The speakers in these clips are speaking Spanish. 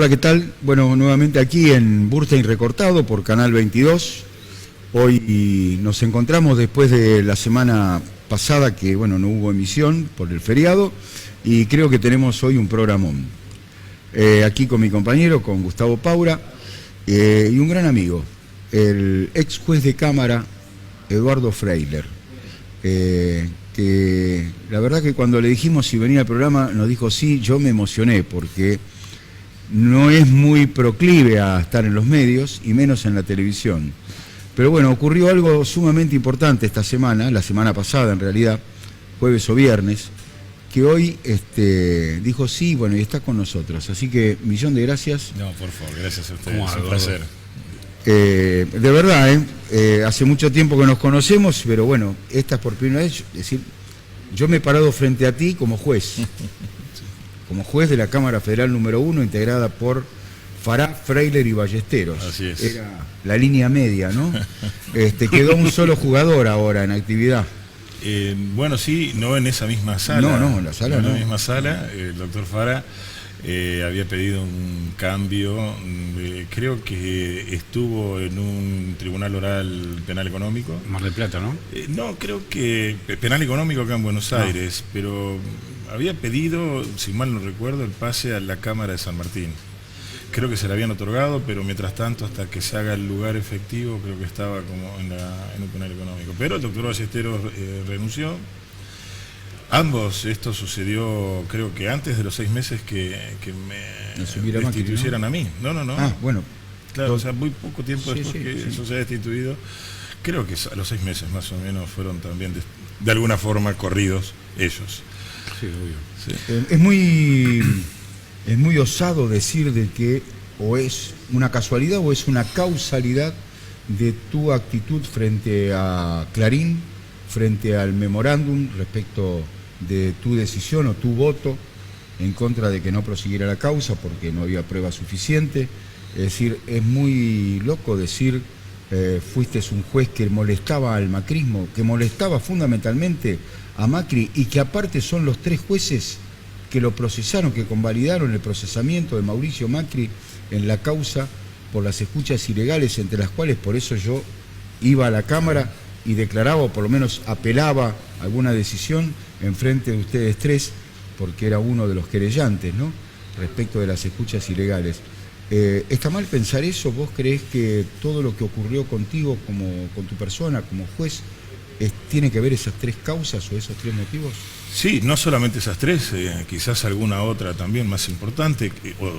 Hola, ¿qué tal? Bueno, nuevamente aquí en Burstein Recortado por Canal 22. Hoy nos encontramos después de la semana pasada que, bueno, no hubo emisión por el feriado y creo que tenemos hoy un programón. Aquí con mi compañero, con Gustavo Paura y un gran amigo, el ex juez de Cámara, Eduardo Freiler. Que la verdad que cuando le dijimos si venía al programa nos dijo sí. Yo me emocioné porque no es muy proclive a estar en los medios y menos en la televisión, pero bueno, ocurrió algo sumamente importante esta semana, la semana pasada en realidad, jueves o viernes, que hoy dijo sí, bueno, y está con nosotros, así que millón de gracias. No, por favor, gracias a ustedes, es un placer. De verdad, hace mucho tiempo que nos conocemos, pero bueno, esta es por primera vez. Es decir, yo me he parado frente a ti como juez, como juez de la Cámara Federal número 1, integrada por Fará, Freiler y Ballesteros. Así es. Era la línea media, ¿no? Quedó un solo jugador ahora en actividad. Bueno, sí, no en esa misma sala. No, en la sala no. En la misma sala, el doctor Fará había pedido un cambio, creo que estuvo en un tribunal oral penal económico. Mar del Plata, ¿no? No, creo que penal económico acá en Buenos Aires, pero había pedido, si mal no recuerdo, el pase a la Cámara de San Martín. Creo que se le habían otorgado, pero mientras tanto, hasta que se haga el lugar efectivo, creo que estaba como en un penal económico. Pero el doctor Ballesteros renunció. Ambos, esto sucedió creo que antes de los 6 meses que me destituyeran a mí. No. Ah, bueno. Claro, o sea, muy poco tiempo después que eso se ha destituido. Creo que a los 6 meses más o menos fueron también de alguna forma corridos ellos. Sí, obvio. Sí. Es muy osado decir de que o es una casualidad o es una causalidad de tu actitud frente a Clarín, frente al memorándum respecto de tu decisión o tu voto en contra de que no prosiguiera la causa porque no había prueba suficiente. Es decir, es muy loco decir fuiste un juez que molestaba al macrismo, que molestaba fundamentalmente a Macri y que aparte son los 3 jueces que lo procesaron, que convalidaron el procesamiento de Mauricio Macri en la causa por las escuchas ilegales, entre las cuales por eso yo iba a la Cámara y declaraba, o por lo menos apelaba alguna decisión en frente de ustedes 3, porque era uno de los querellantes, ¿no?, respecto de las escuchas ilegales. ¿Está mal pensar eso? ¿Vos creés que todo lo que ocurrió contigo, con tu persona, como juez, tiene que ver esas 3 causas o esos 3 motivos? Sí, no solamente esas 3, quizás alguna otra también más importante,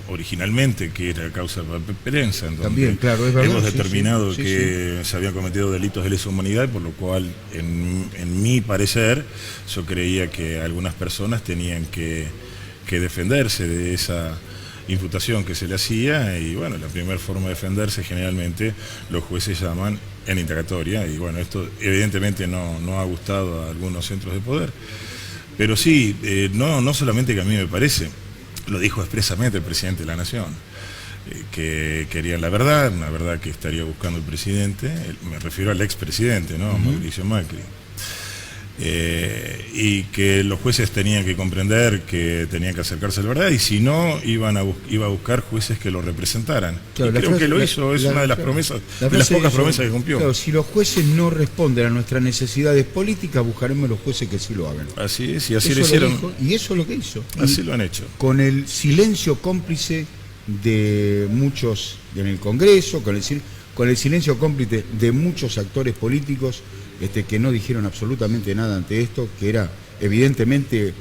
originalmente, que era causa de prensa, en donde también, claro, es verdad, hemos determinado que se habían cometido delitos de lesa humanidad, por lo cual, en mi parecer, yo creía que algunas personas tenían que defenderse de esa imputación que se le hacía, y bueno, la primera forma de defenderse generalmente los jueces llaman en indagatoria, y bueno, esto evidentemente no ha gustado a algunos centros de poder. Pero sí, no solamente que a mí me parece, lo dijo expresamente el presidente de la Nación, que querían la verdad, una verdad que estaría buscando el presidente, me refiero al expresidente, ¿no? Mauricio Macri. Y que los jueces tenían que comprender que tenían que acercarse a la verdad, y si no, iba a buscar jueces que lo representaran. Claro, y creo que lo hizo, es una de las promesas, de las pocas promesas que cumplió. Claro, si los jueces no responden a nuestras necesidades políticas, buscaremos los jueces que sí lo hagan. Así es, y así lo hicieron. Y eso es lo que hizo. Así lo han hecho. Con el silencio cómplice de muchos en el Congreso, con el silencio cómplice de muchos actores políticos, que no dijeron absolutamente nada ante esto, que era evidentemente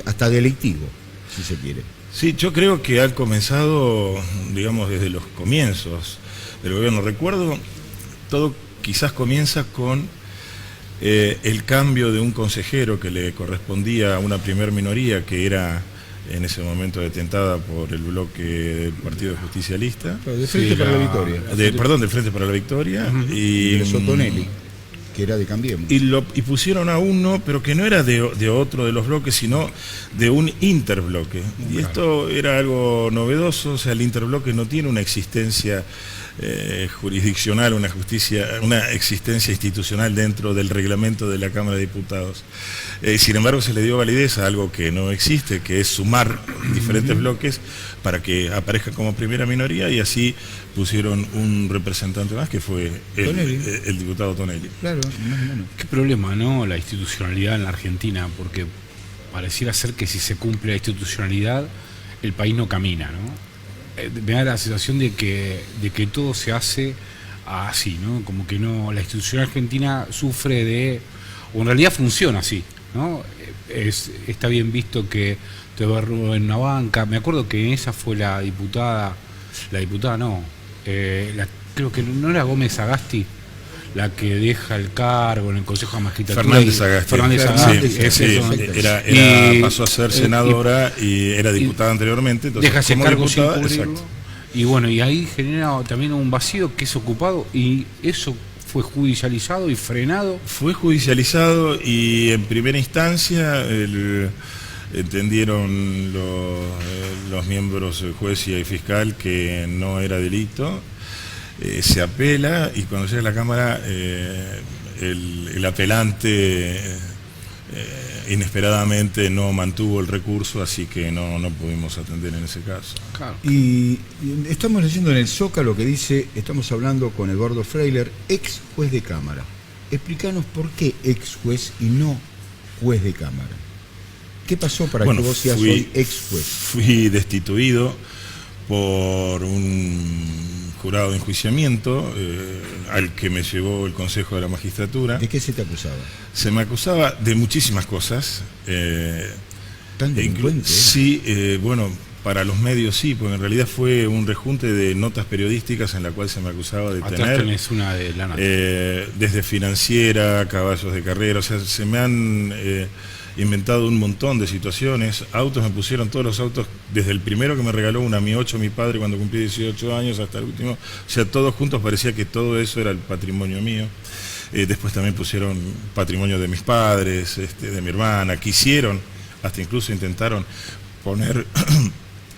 hasta delictivo, si se quiere. Sí, yo creo que ha comenzado, digamos, desde los comienzos del gobierno. Recuerdo, todo quizás comienza con el cambio de un consejero que le correspondía a una primer minoría que era en ese momento detentada por el bloque del Partido Justicialista. Del Frente para la Victoria. Del Frente para la Victoria. Y de Sotonelli, que era de Cambiemos. Y pusieron a uno, pero que no era de otro de los bloques, sino de un interbloque. Y esto era algo novedoso, o sea, el interbloque no tiene una existencia jurisdiccional, una justicia, una existencia institucional dentro del reglamento de la Cámara de Diputados. Sin embargo, se le dio validez a algo que no existe, que es sumar diferentes bloques para que aparezca como primera minoría, y así pusieron un representante más, que fue el diputado Tonelli. Claro, más o menos. Qué problema, ¿no? La institucionalidad en la Argentina, porque pareciera ser que si se cumple la institucionalidad, el país no camina, ¿no? Me da la sensación de que todo se hace así, ¿no? Como que no, la institución argentina sufre de, o en realidad funciona así, ¿no? Está bien visto que te verlo en una banca. Me acuerdo que esa fue la diputada no, creo que no era Gómez Sagasti la que deja el cargo en el Consejo de Magistratura. Fernández Sagasti, pasó a ser senadora y era diputada anteriormente. Entonces, deja ese cargo sin cubrirlo. Exacto. Y bueno, y ahí genera también un vacío que es ocupado, y eso fue judicializado y frenado. Fue judicializado, y en primera instancia entendieron los miembros, el juez y el fiscal, que no era delito. Se apela, y cuando llega a la Cámara el apelante inesperadamente no mantuvo el recurso, así que no pudimos atender en ese caso. Claro. Y estamos leyendo en el Zócalo que dice, estamos hablando con Eduardo Freiler, ex juez de Cámara. Explícanos por qué ex juez y no juez de Cámara. ¿Qué pasó para que vos seas hoy ex juez? Fui destituido por un jurado de enjuiciamiento al que me llevó el Consejo de la Magistratura. ¿De qué se te acusaba? Se me acusaba de muchísimas cosas. ¿Tan delincuente? Sí, bueno, para los medios sí, porque en realidad fue un rejunte de notas periodísticas en la cual se me acusaba de Atrás tenés una de la nota. desde financiera, caballos de carrera, o sea, se me han inventado un montón de situaciones. Autos, me pusieron todos los autos, desde el primero que me regaló una Mi 8 mi padre cuando cumplí 18 años hasta el último, o sea, todos juntos, parecía que todo eso era el patrimonio mío. Después también pusieron patrimonio de mis padres, de mi hermana, quisieron, hasta incluso intentaron poner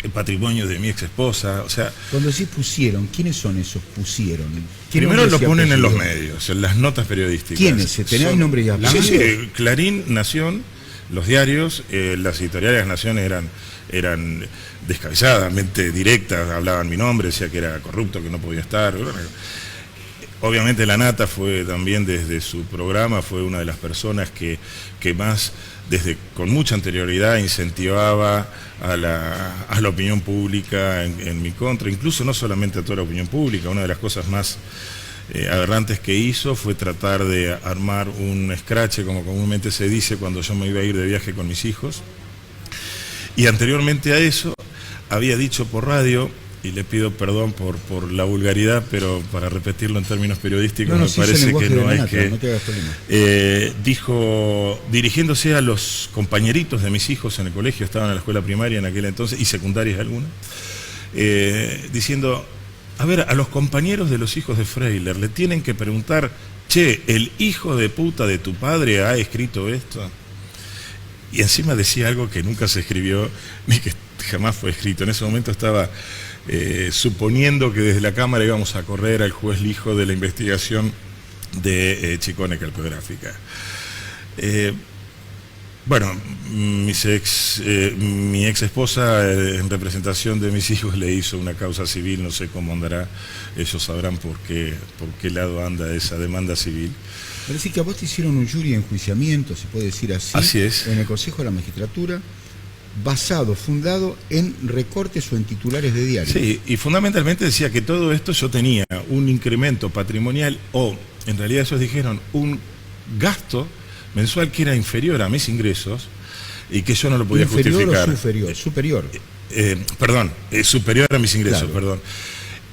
el patrimonio de mi ex esposa, o sea... Cuando sí pusieron, ¿quiénes son esos pusieron? Primero lo ponen en los medios, en las notas periodísticas. ¿Quiénes? ¿Tenés nombre y apellido? Sí, Clarín, Nación, los diarios, las editoriales de Nación eran descabezadamente directas, hablaban mi nombre, decía que era corrupto, que no podía estar. Obviamente La Nata fue también, desde su programa, fue una de las personas que más, con mucha anterioridad, incentivaba a la opinión pública en mi contra, incluso no solamente a toda la opinión pública. Una de las cosas más aberrantes que hizo fue tratar de armar un escrache, como comúnmente se dice, cuando yo me iba a ir de viaje con mis hijos. Y anteriormente a eso había dicho por radio, y le pido perdón por la vulgaridad, pero para repetirlo en términos periodísticos, me parece que no es que... No te hagas problema. Dijo, dirigiéndose a los compañeritos de mis hijos en el colegio, estaban en la escuela primaria en aquel entonces, y secundarias algunas, diciendo, a ver, a los compañeros de los hijos de Freiler le tienen que preguntar, che, ¿el hijo de puta de tu padre ha escrito esto? Y encima decía algo que nunca se escribió, ni que jamás fue escrito. En ese momento estaba suponiendo que desde la Cámara íbamos a correr al juez Lijo de la investigación de Chicone Calcográfica. Bueno, mi ex esposa, en representación de mis hijos, le hizo una causa civil, no sé cómo andará, ellos sabrán por qué lado anda esa demanda civil. Parece que a vos te hicieron un jury de enjuiciamiento, se puede decir así. Así es. En el Consejo de la Magistratura, fundado en recortes o en titulares de diario. Sí, y fundamentalmente decía que todo esto yo tenía un incremento patrimonial, o en realidad ellos dijeron un gasto mensual que era inferior a mis ingresos y que yo no lo podía justificar. ¿Inferior o superior? Superior a mis ingresos, claro. Perdón.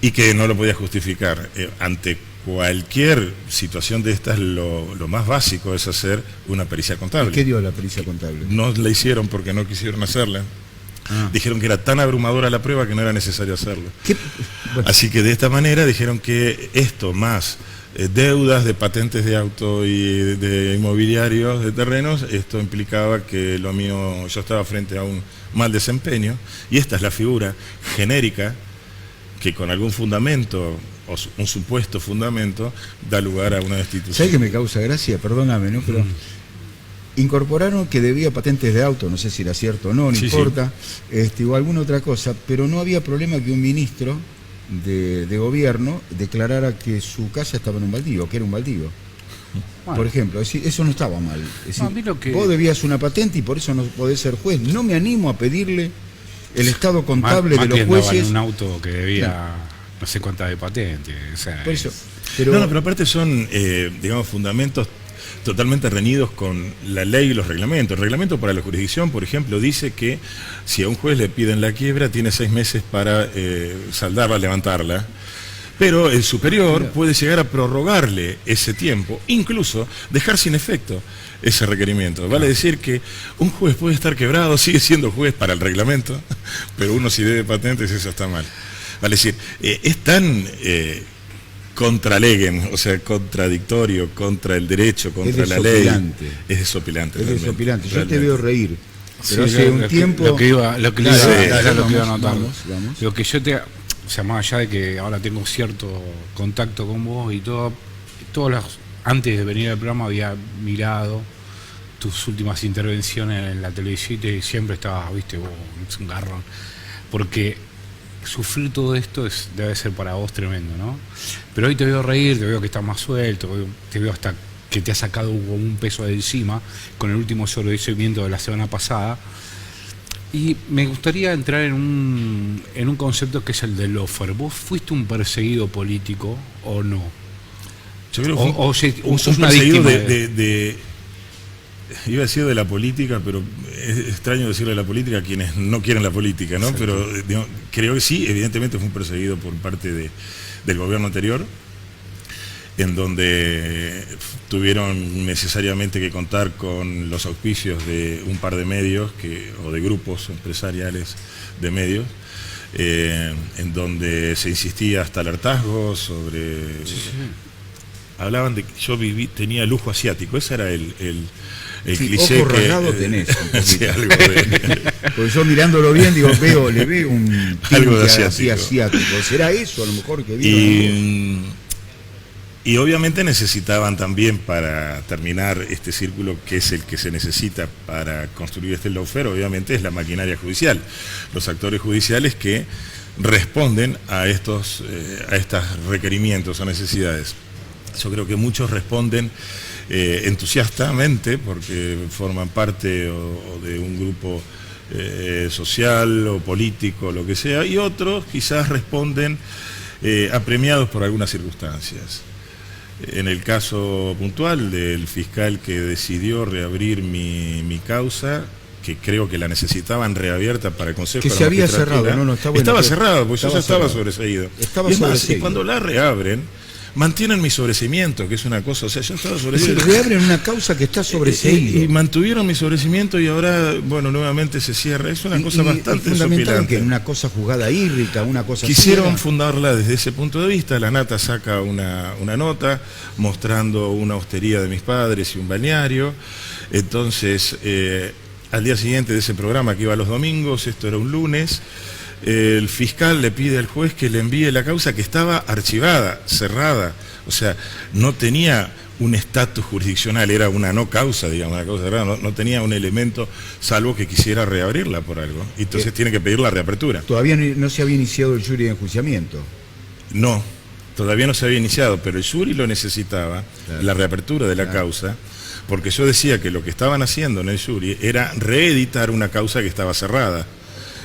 Y que no lo podía justificar. Ante cualquier situación de estas, lo más básico es hacer una pericia contable. ¿Qué dio la pericia contable? No la hicieron porque no quisieron hacerla. Dijeron que era tan abrumadora la prueba que no era necesario hacerlo. Bueno. Así que de esta manera dijeron que esto más deudas de patentes de auto y de inmobiliarios, de terrenos, esto implicaba que lo mío, yo estaba frente a un mal desempeño, y esta es la figura genérica que con algún fundamento un supuesto fundamento da lugar a una destitución. ¿Sabes qué me causa gracia? Perdóname, ¿no? Pero incorporaron que debía patentes de auto, no sé si era cierto o no, no importa, o alguna otra cosa, pero no había problema que un ministro de gobierno declarara que su casa estaba en un baldío, que era un baldío. Bueno. Por ejemplo, es decir, eso no estaba mal. Es decir, vos debías una patente y por eso no podés ser juez. No me animo a pedirle el estado contable de los jueces. En un auto que debía no sé cuántas de patente. O sea, por eso, pero aparte son, digamos, fundamentos totalmente reñidos con la ley y los reglamentos. El reglamento para la jurisdicción, por ejemplo, dice que si a un juez le piden la quiebra, tiene 6 meses para saldarla, levantarla. Pero el superior puede llegar a prorrogarle ese tiempo, incluso dejar sin efecto ese requerimiento. Vale decir que un juez puede estar quebrado, sigue siendo juez para el reglamento, pero uno si debe patentes, eso está mal. Vale decir, es tan contra legem, o sea, contradictorio, contra el derecho, contra la ley. Es desopilante. Es desopilante. Yo te veo reír. Pero hace un tiempo... Lo que iba a notar. Lo que yo te... O sea, más allá de que ahora tengo cierto contacto con vos y todo, antes de venir al programa había mirado tus últimas intervenciones en la televisión y siempre estabas, viste, vos, es un garrón. Porque sufrir todo esto debe ser para vos tremendo, ¿no? Pero hoy te veo reír, te veo que estás más suelto, te veo hasta que te has sacado un peso de encima con el último sobreseimiento de la semana pasada. Y me gustaría entrar en un concepto que es el del lawfare. ¿Vos fuiste un perseguido político o no? Yo creo que un perseguido iba a decir de la política, pero es extraño decirle de la política a quienes no quieren la política, ¿no? Pero digamos, creo que sí, evidentemente fue un perseguido por parte del gobierno anterior, en donde tuvieron necesariamente que contar con los auspicios de un par de medios o de grupos empresariales de medios, en donde se insistía hasta el hartazgo sobre... Hablaban de que yo tenía lujo asiático, ese era el cliché. Ojo rasgado tenés. Sí, algo porque yo mirándolo bien le veo un algo de asiático. ¿Será eso a lo mejor que vieron? Y obviamente necesitaban también, para terminar este círculo, que es el que se necesita para construir este lawfare, obviamente es la maquinaria judicial, los actores judiciales que responden a estos requerimientos o necesidades. Yo creo que muchos responden entusiastamente porque forman parte o de un grupo social o político, lo que sea, y otros quizás responden apremiados por algunas circunstancias. En el caso puntual del fiscal que decidió reabrir mi causa, que creo que la necesitaban reabierta para el Consejo. Que se había cerrado, está bueno, estaba cerrado, porque yo ya estaba sobreseído. Y cuando la reabren, mantienen mi sobreseimiento, que es una cosa, o sea, yo estaba sobreseído. Se reabren una causa que está sobreseído. Y mantuvieron mi sobreseimiento y ahora, bueno, nuevamente se cierra. Es una cosa bastante fundamental, que una cosa juzgada hídrica, una cosa... Quisieron fundarla desde ese punto de vista. La Nata saca una nota mostrando una hostería de mis padres y un balneario. Entonces, al día siguiente de ese programa que iba los domingos, esto era un lunes, el fiscal le pide al juez que le envíe la causa que estaba archivada, cerrada, o sea, no tenía un estatus jurisdiccional, era una no causa, digamos, una causa cerrada, no tenía un elemento salvo que quisiera reabrirla por algo, y entonces tiene que pedir la reapertura. Todavía no se había iniciado el jury de enjuiciamiento. No, todavía no se había iniciado, pero el jury lo necesitaba, claro, la reapertura de la causa, porque yo decía que lo que estaban haciendo en el jury era reeditar una causa que estaba cerrada.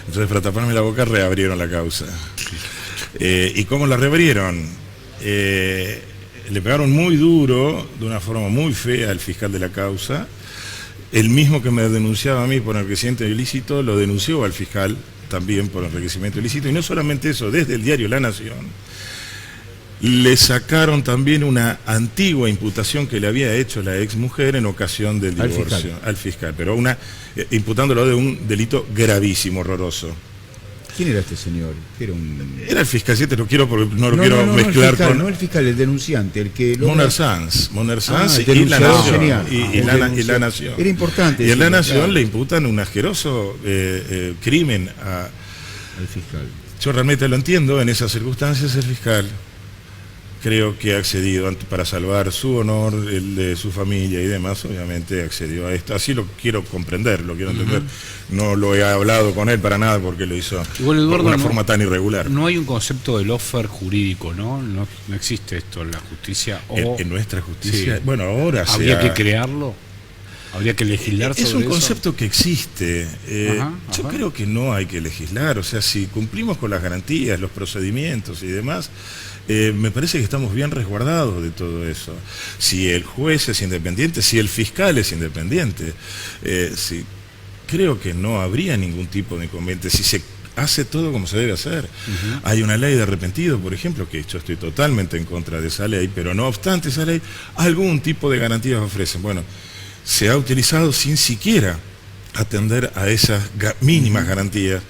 Entonces, para taparme la boca, reabrieron la causa. ¿Y cómo la reabrieron? Le pegaron muy duro, de una forma muy fea, al fiscal de la causa. El mismo que me denunciaba a mí por enriquecimiento ilícito, lo denunció al fiscal también por enriquecimiento ilícito. Y no solamente eso, desde el diario La Nación le sacaron también una antigua imputación que le había hecho la ex mujer en ocasión del divorcio al fiscal, pero imputándolo de un delito gravísimo, horroroso. ¿Quién era este señor? Era el fiscal, no lo quiero mezclar el fiscal, no el fiscal, el denunciante, el que... Moner Sanz y La Nación. Y La Nación. Era importante. Y en La Nación le imputan un asqueroso crimen al fiscal. Yo realmente lo entiendo, en esas circunstancias el fiscal creo que ha accedido para salvar su honor, el de su familia y demás, obviamente accedió a esto. Así lo quiero comprender, lo quiero entender. No lo he hablado con él para nada porque lo hizo igual, Eduardo, de una forma tan irregular. No hay un concepto de lawfare jurídico, ¿no? No existe esto en la justicia. En nuestra justicia, sí. Bueno, ahora habría que crearlo. Habría que legislar sobre eso. Es un concepto que existe. Yo creo que no hay que legislar. O sea, si cumplimos con las garantías, los procedimientos y demás, me parece que estamos bien resguardados de todo eso. Si el juez es independiente, si el fiscal es independiente, creo que no habría ningún tipo de inconveniente. Si se hace todo como se debe hacer. Hay una ley de arrepentido, por ejemplo, que yo estoy totalmente en contra de esa ley, pero no obstante esa ley, algún tipo de garantías ofrecen. Bueno, se ha utilizado sin siquiera atender a esas mínimas garantías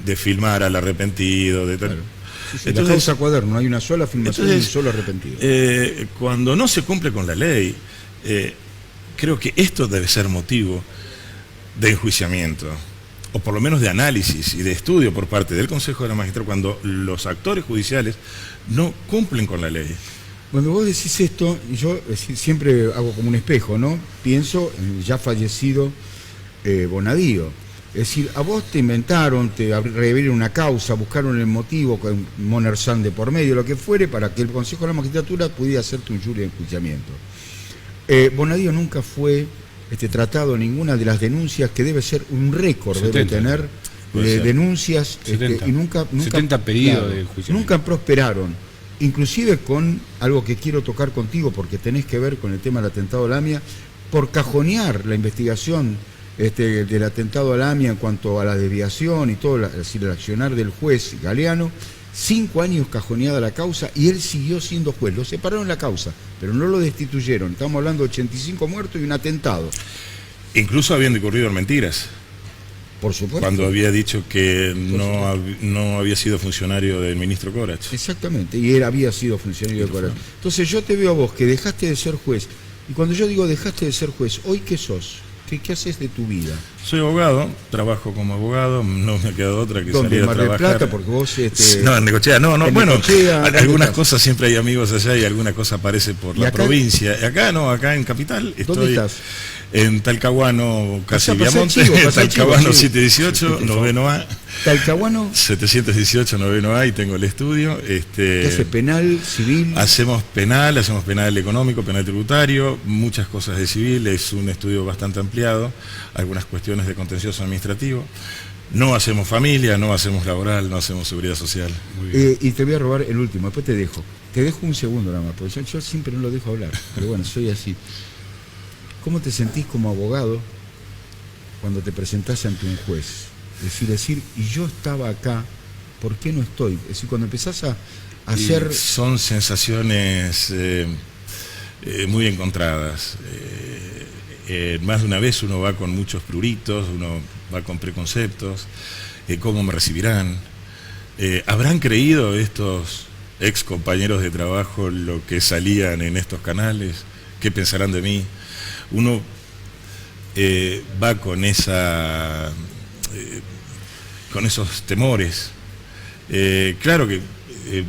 de filmar al arrepentido, de tal. Claro. Sí, entonces, la causa cuaderno, no hay una sola filmación y un solo arrepentido. Cuando no se cumple con la ley, creo que esto debe ser motivo de enjuiciamiento, o por lo menos de análisis y de estudio por parte del Consejo de la Magistratura, cuando los actores judiciales no cumplen con la ley. Cuando vos decís esto, yo siempre hago como un espejo, ¿no? Pienso en el ya fallecido Bonadío. Es decir, a vos te inventaron, te revelaron una causa, buscaron el motivo con Monerzán de por medio, lo que fuere, para que el Consejo de la Magistratura pudiera hacerte un jury de enjuiciamiento. Bonadío nunca fue tratado en ninguna de las denuncias, que debe ser un récord, 70, debe tener denuncias, 70, y nunca 70 pedidos de enjuiciamiento. Nunca prosperaron. Inclusive con algo que quiero tocar contigo, porque tenés que ver con el tema del atentado a Lamia, por cajonear la investigación del atentado a Lamia en cuanto a la desviación y todo el accionar del juez Galeano. 5 años cajoneada la causa y él siguió siendo juez. Lo separaron la causa, pero no lo destituyeron. Estamos hablando de 85 muertos y un atentado. Incluso habían ocurrido mentiras. Por supuesto. Cuando había dicho que no había sido funcionario del ministro Corach. Exactamente, y él había sido funcionario de Corach. Entonces yo te veo a vos que dejaste de ser juez, y cuando yo digo dejaste de ser juez, ¿hoy qué sos? ¿Qué haces de tu vida? Soy abogado, trabajo como abogado, no me ha quedado otra que ¿dónde? salir a trabajar. ¿En Mar del Plata? Porque vos... No, en Necochea, no, bueno, Necochea, algunas cosas siempre hay amigos allá y alguna cosa aparece por la provincia. Acá no, acá en Capital. ¿Dónde estás? En Talcahuano, casi Viamonte, Talcahuano 718, noveno A. Talcahuano 718, noveno A, y tengo el estudio. ¿Qué hace? ¿Penal, civil? Hacemos penal económico, penal tributario, muchas cosas de civil, es un estudio bastante ampliado, algunas cuestiones de contencioso administrativo. No hacemos familia, no hacemos laboral, no hacemos seguridad social. Muy bien. Y te voy a robar el último, después te dejo. Te dejo un segundo nada más, porque yo siempre no lo dejo hablar, pero bueno, soy así. ¿Cómo te sentís como abogado cuando te presentás ante un juez? Decir, y yo estaba acá, ¿por qué no estoy? Es decir, cuando empezás a hacer... Son sensaciones muy encontradas. Más de una vez uno va con muchos pruritos, uno va con preconceptos, ¿cómo me recibirán? ¿Habrán creído estos ex compañeros de trabajo lo que salían en estos canales? ¿Qué pensarán de mí? Uno va con con esos temores. Claro que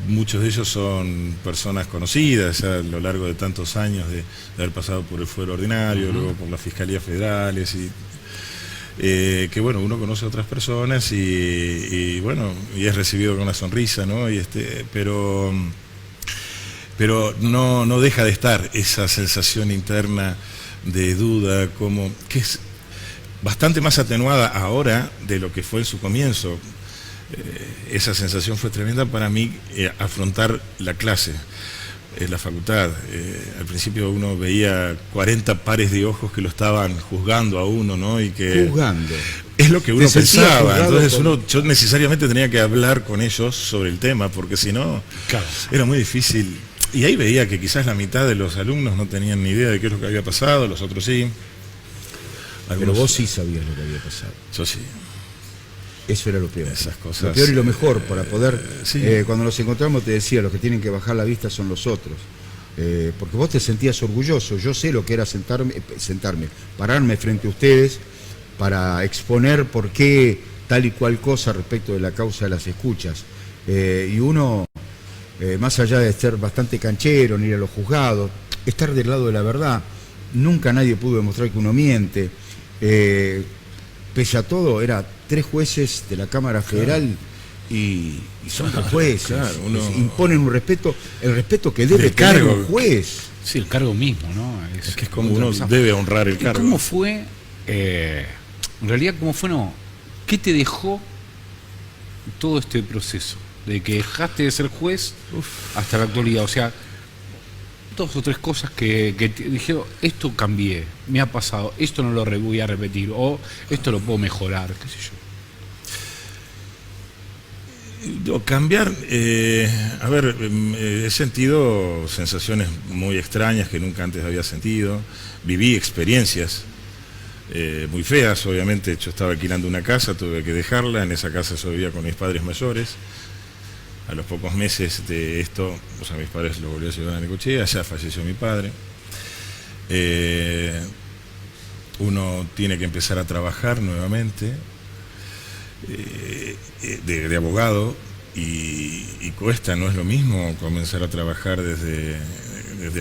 muchos de ellos son personas conocidas a lo largo de tantos años de haber pasado por el fuero ordinario, luego por las fiscalías federales, y que bueno, uno conoce a otras personas y bueno, y es recibido con una sonrisa, ¿no? Pero no deja de estar esa sensación interna de duda, que es bastante más atenuada ahora de lo que fue en su comienzo. Esa sensación fue tremenda para mí, afrontar la clase, la facultad. Al principio uno veía 40 pares de ojos que lo estaban juzgando a uno, ¿no? Y que juzgando. Es lo que uno pensaba. Entonces yo necesariamente tenía que hablar con ellos sobre el tema, porque si no, claro, era muy difícil. Y ahí veía que quizás la mitad de los alumnos no tenían ni idea de qué es lo que había pasado, los otros sí. Pero vos sí sabías lo que había pasado. Yo sí. Eso era lo peor. Esas cosas, lo peor y lo mejor para poder... sí. Cuando nos encontramos te decía, los que tienen que bajar la vista son los otros. Porque vos te sentías orgulloso. Yo sé lo que era pararme frente a ustedes para exponer por qué tal y cual cosa respecto de la causa de las escuchas. Y uno más allá de ser bastante canchero, ni ir a los juzgados, estar del lado de la verdad. Nunca nadie pudo demostrar que uno miente. Pese a todo, era 3 jueces de la Cámara Federal y son 3 jueces. Claro, imponen un respeto, el respeto que debe tener un juez. Sí, el cargo mismo, ¿no? Es que es como uno debe honrar el cargo. ¿Cómo fue, en realidad, qué te dejó todo este proceso? De que dejaste de ser juez hasta la actualidad. O sea, 2 o 3 cosas que te dijeron, esto cambié, me ha pasado, esto no lo voy a repetir, o esto lo puedo mejorar, qué sé yo. Cambiar, a ver, he sentido sensaciones muy extrañas que nunca antes había sentido, viví experiencias muy feas, obviamente. Yo estaba alquilando una casa, tuve que dejarla, en esa casa yo vivía con mis padres mayores. A los pocos meses de esto, o sea, mis padres lo volvieron a llevar a Necochea, allá falleció mi padre. Uno tiene que empezar a trabajar nuevamente de abogado y cuesta, no es lo mismo comenzar a trabajar desde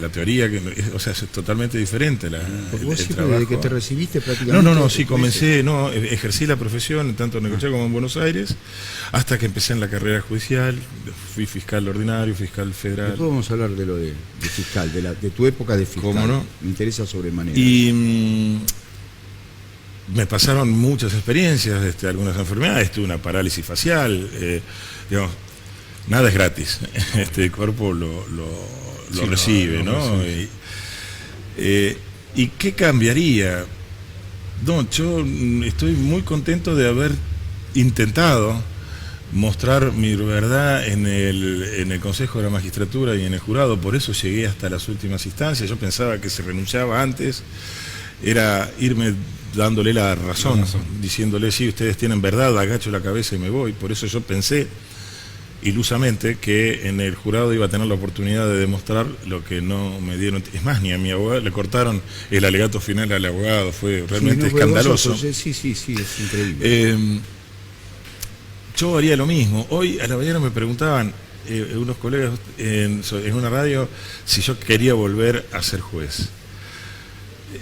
la teoría, o sea, es totalmente diferente ¿Vos el siempre trabajo. desde que te recibiste prácticamente? No, sí, comencé, ejercí la profesión tanto en Necochea como en Buenos Aires, hasta que empecé en la carrera judicial, fui fiscal ordinario, fiscal federal. Después vamos a hablar de lo de fiscal, de tu época de fiscal. ¿Cómo no? Me interesa sobremanera. Y me pasaron muchas experiencias, algunas enfermedades, tuve una parálisis facial, digamos, nada es gratis, el cuerpo lo recibe, ¿no? ¿Y qué cambiaría? No, yo estoy muy contento de haber intentado mostrar mi verdad en el Consejo de la Magistratura y en el jurado, por eso llegué hasta las últimas instancias. Yo pensaba que se renunciaba antes, era irme dándole la razón, diciéndole, sí, ustedes tienen verdad, agacho la cabeza y me voy. Por eso yo pensé ilusamente que en el jurado iba a tener la oportunidad de demostrar lo que no me dieron. Es más, ni a mi abogado le cortaron el alegato final al abogado, fue realmente escandaloso. Sí, es increíble. Yo haría lo mismo. Hoy a la mañana me preguntaban unos colegas en una radio si yo quería volver a ser juez.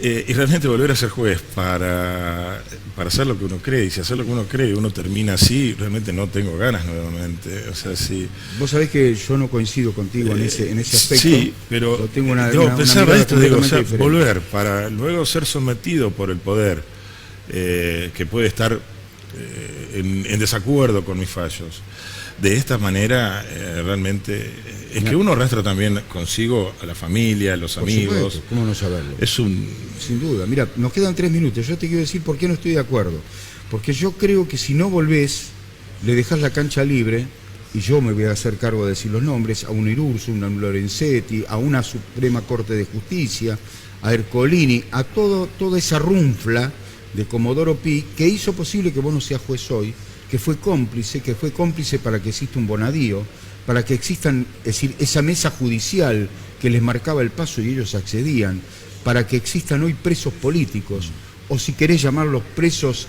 Y realmente volver a ser juez para hacer lo que uno cree, y si hacer lo que uno cree uno termina así, realmente no tengo ganas nuevamente. O sea, sí. Vos sabés que yo no coincido contigo en ese aspecto. Sí, pero tengo pensaba esto, digo, o sea, diferente. volver para luego ser sometido por el poder, que puede estar en desacuerdo con mis fallos. De esta manera, realmente, es que uno arrastra también consigo a la familia, a los Por amigos. supuesto, ¿cómo no saberlo? Sin duda. Mira, nos quedan 3 minutos. Yo te quiero decir por qué no estoy de acuerdo. Porque yo creo que si no volvés, le dejás la cancha libre, y yo me voy a hacer cargo de decir los nombres, a un Irurzu, a un Lorenzetti, a una Suprema Corte de Justicia, a Ercolini, a toda esa runfla de Comodoro Pi, que hizo posible que vos no seas juez hoy, que fue cómplice para que exista un Bonadío, para que existan, es decir, esa mesa judicial que les marcaba el paso y ellos accedían, para que existan hoy presos políticos, o si querés llamarlos presos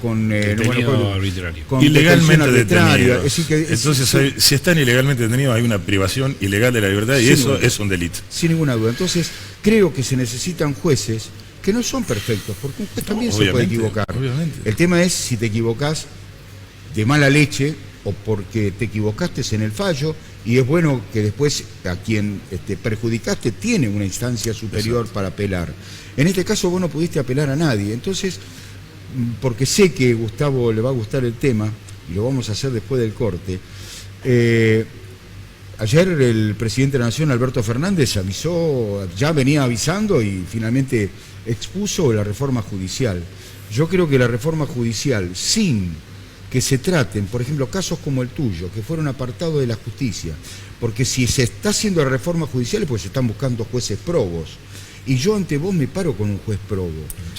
con arbitrario. Con ilegalmente detenidos. Entonces, si están ilegalmente detenidos, hay una privación ilegal de la libertad, y eso es un delito. Sin ninguna duda. Entonces, creo que se necesitan jueces que no son perfectos, porque un juez también se puede equivocar. Obviamente. El tema es si te equivocás de mala leche o porque te equivocaste en el fallo, y es bueno que después a quien perjudicaste tiene una instancia superior. Exacto. Para apelar. En este caso vos no pudiste apelar a nadie, entonces, porque sé que a Gustavo le va a gustar el tema, y lo vamos a hacer después del corte, ayer el presidente de la Nación, Alberto Fernández, avisó, ya venía avisando y finalmente expuso la reforma judicial. Yo creo que la reforma judicial, sin que se traten, por ejemplo, casos como el tuyo, que fueron apartados de la justicia, porque si se está haciendo la reforma judicial es porque se están buscando jueces probos, y yo ante vos me paro con un juez probo.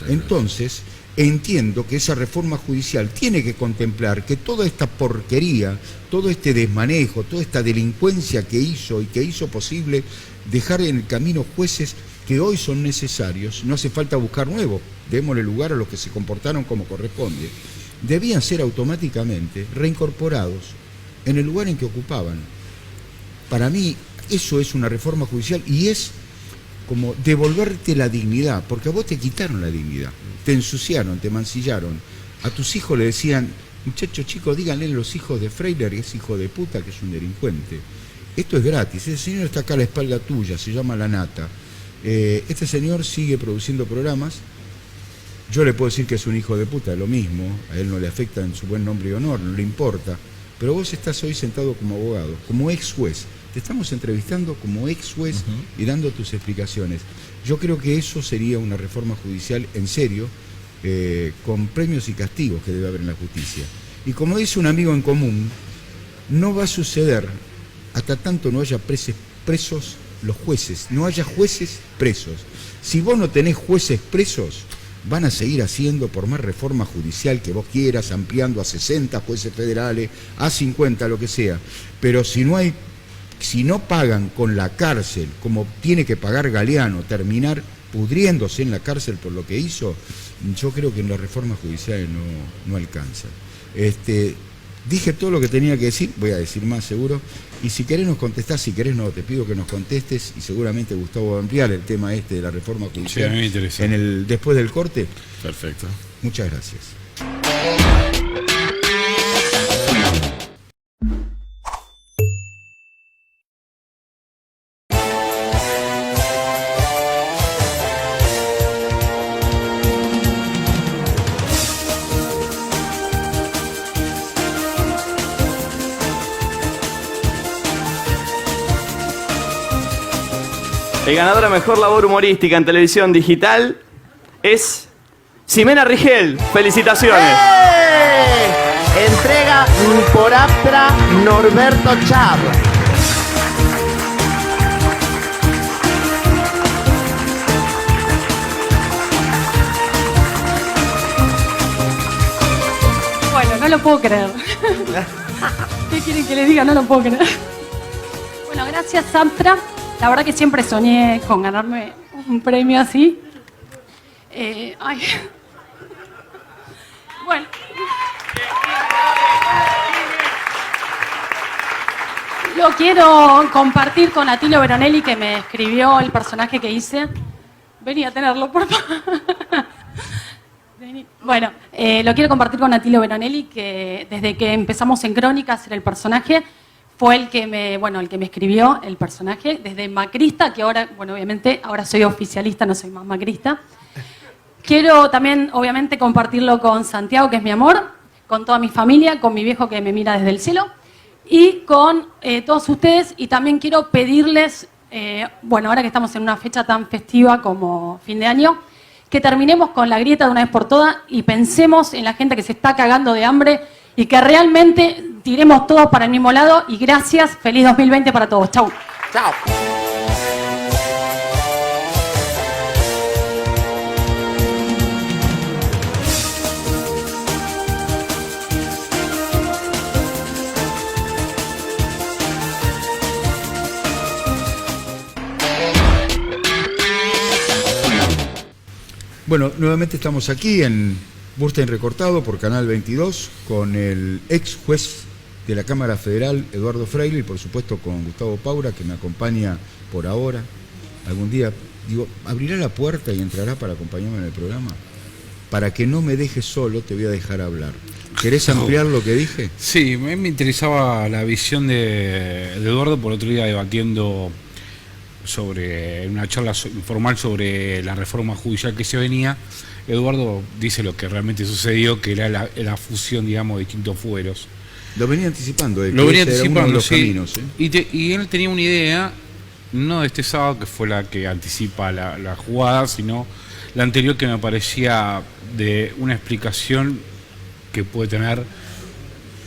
Entonces, entiendo que esa reforma judicial tiene que contemplar que toda esta porquería, todo este desmanejo, toda esta delincuencia que hizo posible dejar en el camino jueces que hoy son necesarios, no hace falta buscar nuevos, démosle lugar a los que se comportaron como corresponde, debían ser automáticamente reincorporados en el lugar en que ocupaban. Para mí eso es una reforma judicial y es como devolverte la dignidad, porque a vos te quitaron la dignidad, te ensuciaron, te mancillaron. A tus hijos le decían, muchachos chicos, díganle a los hijos de Freiler que es hijo de puta, que es un delincuente. Esto es gratis, ese señor está acá a la espalda tuya, se llama La Nata. Este señor sigue produciendo programas. Yo le puedo decir que es un hijo de puta, lo mismo, a él no le afecta en su buen nombre y honor, no le importa. Pero vos estás hoy sentado como abogado, como ex juez. Te estamos entrevistando como ex juez y dando tus explicaciones. Yo creo que eso sería una reforma judicial en serio, con premios y castigos que debe haber en la justicia. Y como dice un amigo en común, no va a suceder hasta tanto no haya presos los jueces, no haya jueces presos. Si vos no tenés jueces presos, van a seguir haciendo por más reforma judicial que vos quieras, ampliando a 60 jueces federales, a 50, lo que sea. Pero si no pagan con la cárcel, como tiene que pagar Galeano, terminar pudriéndose en la cárcel por lo que hizo, yo creo que en las reformas judiciales no alcanza. Dije todo lo que tenía que decir, voy a decir más seguro, y si querés nos contestás, si querés no, te pido que nos contestes, y seguramente Gustavo va a ampliar el tema de la reforma judicial. Sí, a mí me interesa. Después del corte. Perfecto. Muchas gracias. El ganador a mejor labor humorística en televisión digital es Ximena Rigel. ¡Felicitaciones! ¡Eh! Entrega por Aptra Norberto Char. Bueno, no lo puedo creer. ¿Qué quieren que les diga? No lo puedo creer. Bueno, gracias, Aptra. La verdad que siempre soñé con ganarme un premio así. Ay. Bueno. Lo quiero compartir con Atilio Veronelli, que me escribió el personaje que hice. Vení a tenerlo, por favor. Bueno, lo quiero compartir con Atilio Veronelli, que desde que empezamos en Crónica a hacer el personaje, fue el que me escribió el personaje, desde macrista, que ahora, bueno, obviamente, ahora soy oficialista, no soy más macrista. Quiero también, obviamente, compartirlo con Santiago, que es mi amor, con toda mi familia, con mi viejo que me mira desde el cielo, y con todos ustedes. Y también quiero pedirles, ahora que estamos en una fecha tan festiva como fin de año, que terminemos con la grieta de una vez por todas y pensemos en la gente que se está cagando de hambre y que realmente tiremos todos para el mismo lado. Y gracias, feliz 2020 para todos. Chau. Chao. Bueno, nuevamente estamos aquí en Burstein Recortado por Canal 22 con el ex juez de la Cámara Federal, Eduardo Freire, y por supuesto con Gustavo Paura, que me acompaña por ahora. Algún día, abrirá la puerta y entrará para acompañarme en el programa. Para que no me dejes solo, te voy a dejar hablar. ¿Querés ampliar lo que dije? Sí, me interesaba la visión de Eduardo, por otro día debatiendo sobre una charla informal sobre la reforma judicial que se venía. Eduardo dice lo que realmente sucedió, que era la fusión, digamos, de distintos fueros. Lo venía anticipando, lo venía anticipando, los sí. Caminos, ¿eh? Y él tenía una idea, no de este sábado, que fue la que anticipa la jugada, sino la anterior, que me parecía de una explicación que puede tener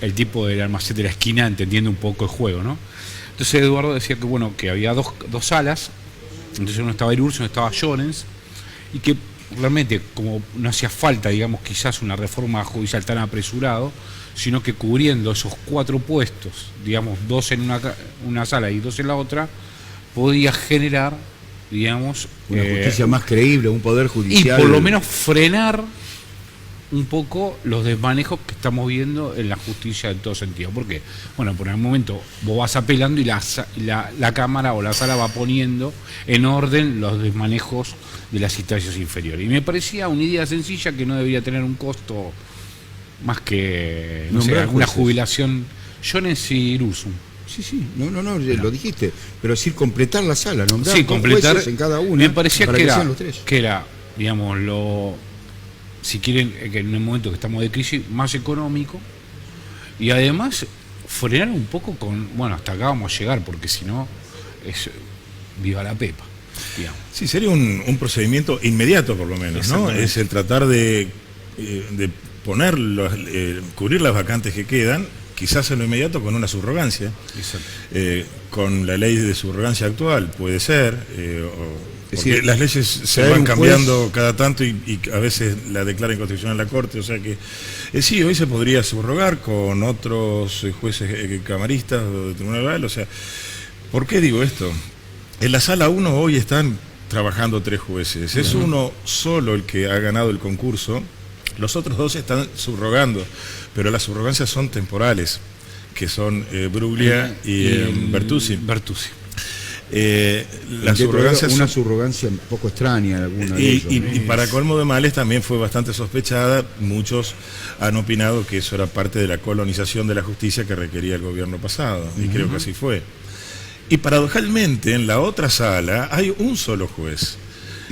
el tipo del almacén de la esquina, entendiendo un poco el juego, ¿no? Entonces Eduardo decía que bueno, que había dos salas, entonces uno estaba Irurso, uno estaba Llorens, y que realmente como no hacía falta, digamos, quizás una reforma judicial tan apresurado, sino que cubriendo esos 4 puestos, digamos, 2 en una sala y 2 en la otra, podía generar, digamos, una justicia más creíble, un poder judicial. Y por lo menos frenar un poco los desmanejos que estamos viendo en la justicia en todo sentido. ¿Por qué? Bueno, por el momento vos vas apelando y la Cámara o la Sala va poniendo en orden los desmanejos de las instancias inferiores. Y me parecía una idea sencilla que no debería tener un costo más que, no sé, alguna jubilación. Jones y Irursum. Sí, no, lo dijiste, pero decir completar la sala, nombrar sí, completar jueces en cada una. Me parecía para que era, digamos, si quieren, que en el momento que estamos de crisis, más económico, y además frenar un poco bueno, hasta acá vamos a llegar, porque si no, es viva la pepa, digamos. Sí, sería un procedimiento inmediato por lo menos, ¿no? Es el tratar de poner cubrir las vacantes que quedan, quizás en lo inmediato con una subrogancia. Con la ley de subrogancia actual puede ser, porque las leyes se van cambiando cada tanto y a veces la declara inconstitucional la Corte, o sea que sí, hoy se podría subrogar con otros jueces camaristas o de tribunal oral, o sea, ¿por qué digo esto? En la sala 1 hoy están trabajando 3 jueces, es uno solo el que ha ganado el concurso, los otros 2 están subrogando, pero las subrogancias son temporales, que son Bruglia y Bertuzzi. Una subrogancia un poco extraña en alguna de ellos. Y para colmo de males también fue bastante sospechada. Muchos han opinado que eso era parte de la colonización de la justicia que requería el gobierno pasado, y creo que así fue. Y paradojalmente en la otra sala hay un solo juez,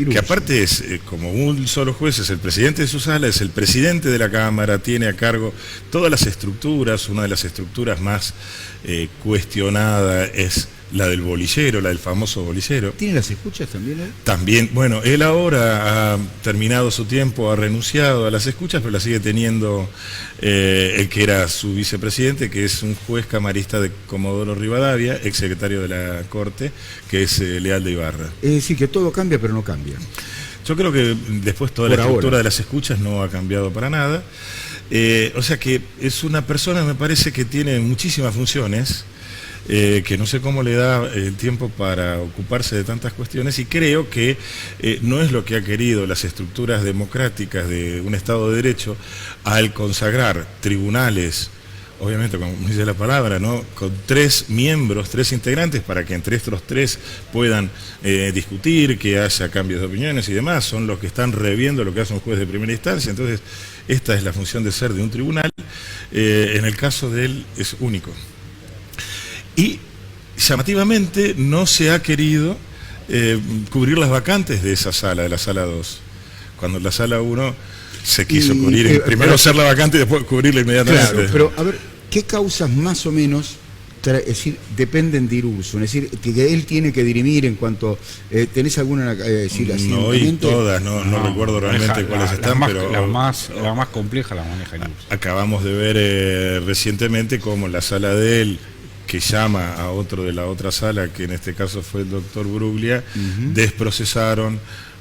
que aparte es como un solo juez, es el presidente de su sala, es el presidente de la Cámara, tiene a cargo todas las estructuras. Una de las estructuras más cuestionada es la del bolillero, la del famoso bolillero. ¿Tiene las escuchas también él? También, bueno, él ahora ha terminado su tiempo, ha renunciado a las escuchas, pero la sigue teniendo el que era su vicepresidente, que es un juez camarista de Comodoro Rivadavia, exsecretario de la Corte, que es Leal de Ibarra. Es decir, que todo cambia, pero no cambia. Yo creo que después toda la estructura de las escuchas no ha cambiado para nada. O sea que es una persona, me parece, que tiene muchísimas funciones, que no sé cómo le da el tiempo para ocuparse de tantas cuestiones, y creo que no es lo que ha querido las estructuras democráticas de un Estado de Derecho al consagrar tribunales, obviamente como dice la palabra, ¿no?, con 3 miembros, 3 integrantes, para que entre estos 3 puedan discutir, que haya cambios de opiniones y demás. Son los que están reviendo lo que hace un juez de primera instancia. Entonces esta es la función de ser de un tribunal. En el caso de él es único. Y llamativamente no se ha querido cubrir las vacantes de esa sala, de la sala 2. Cuando en la sala 1 se quiso cubrir, primero hacer la vacante y después cubrirla inmediatamente. Claro, pero a ver, ¿qué causas más o menos dependen de Irursum? Es decir, que él tiene que dirimir en cuanto... ¿Tenés alguna decir así? No, y todas, no recuerdo realmente cuáles están, pero... La más compleja la maneja Irursum. Acabamos de ver recientemente cómo la sala de él, que llama a otro de la otra sala, que en este caso fue el doctor Bruglia, desprocesaron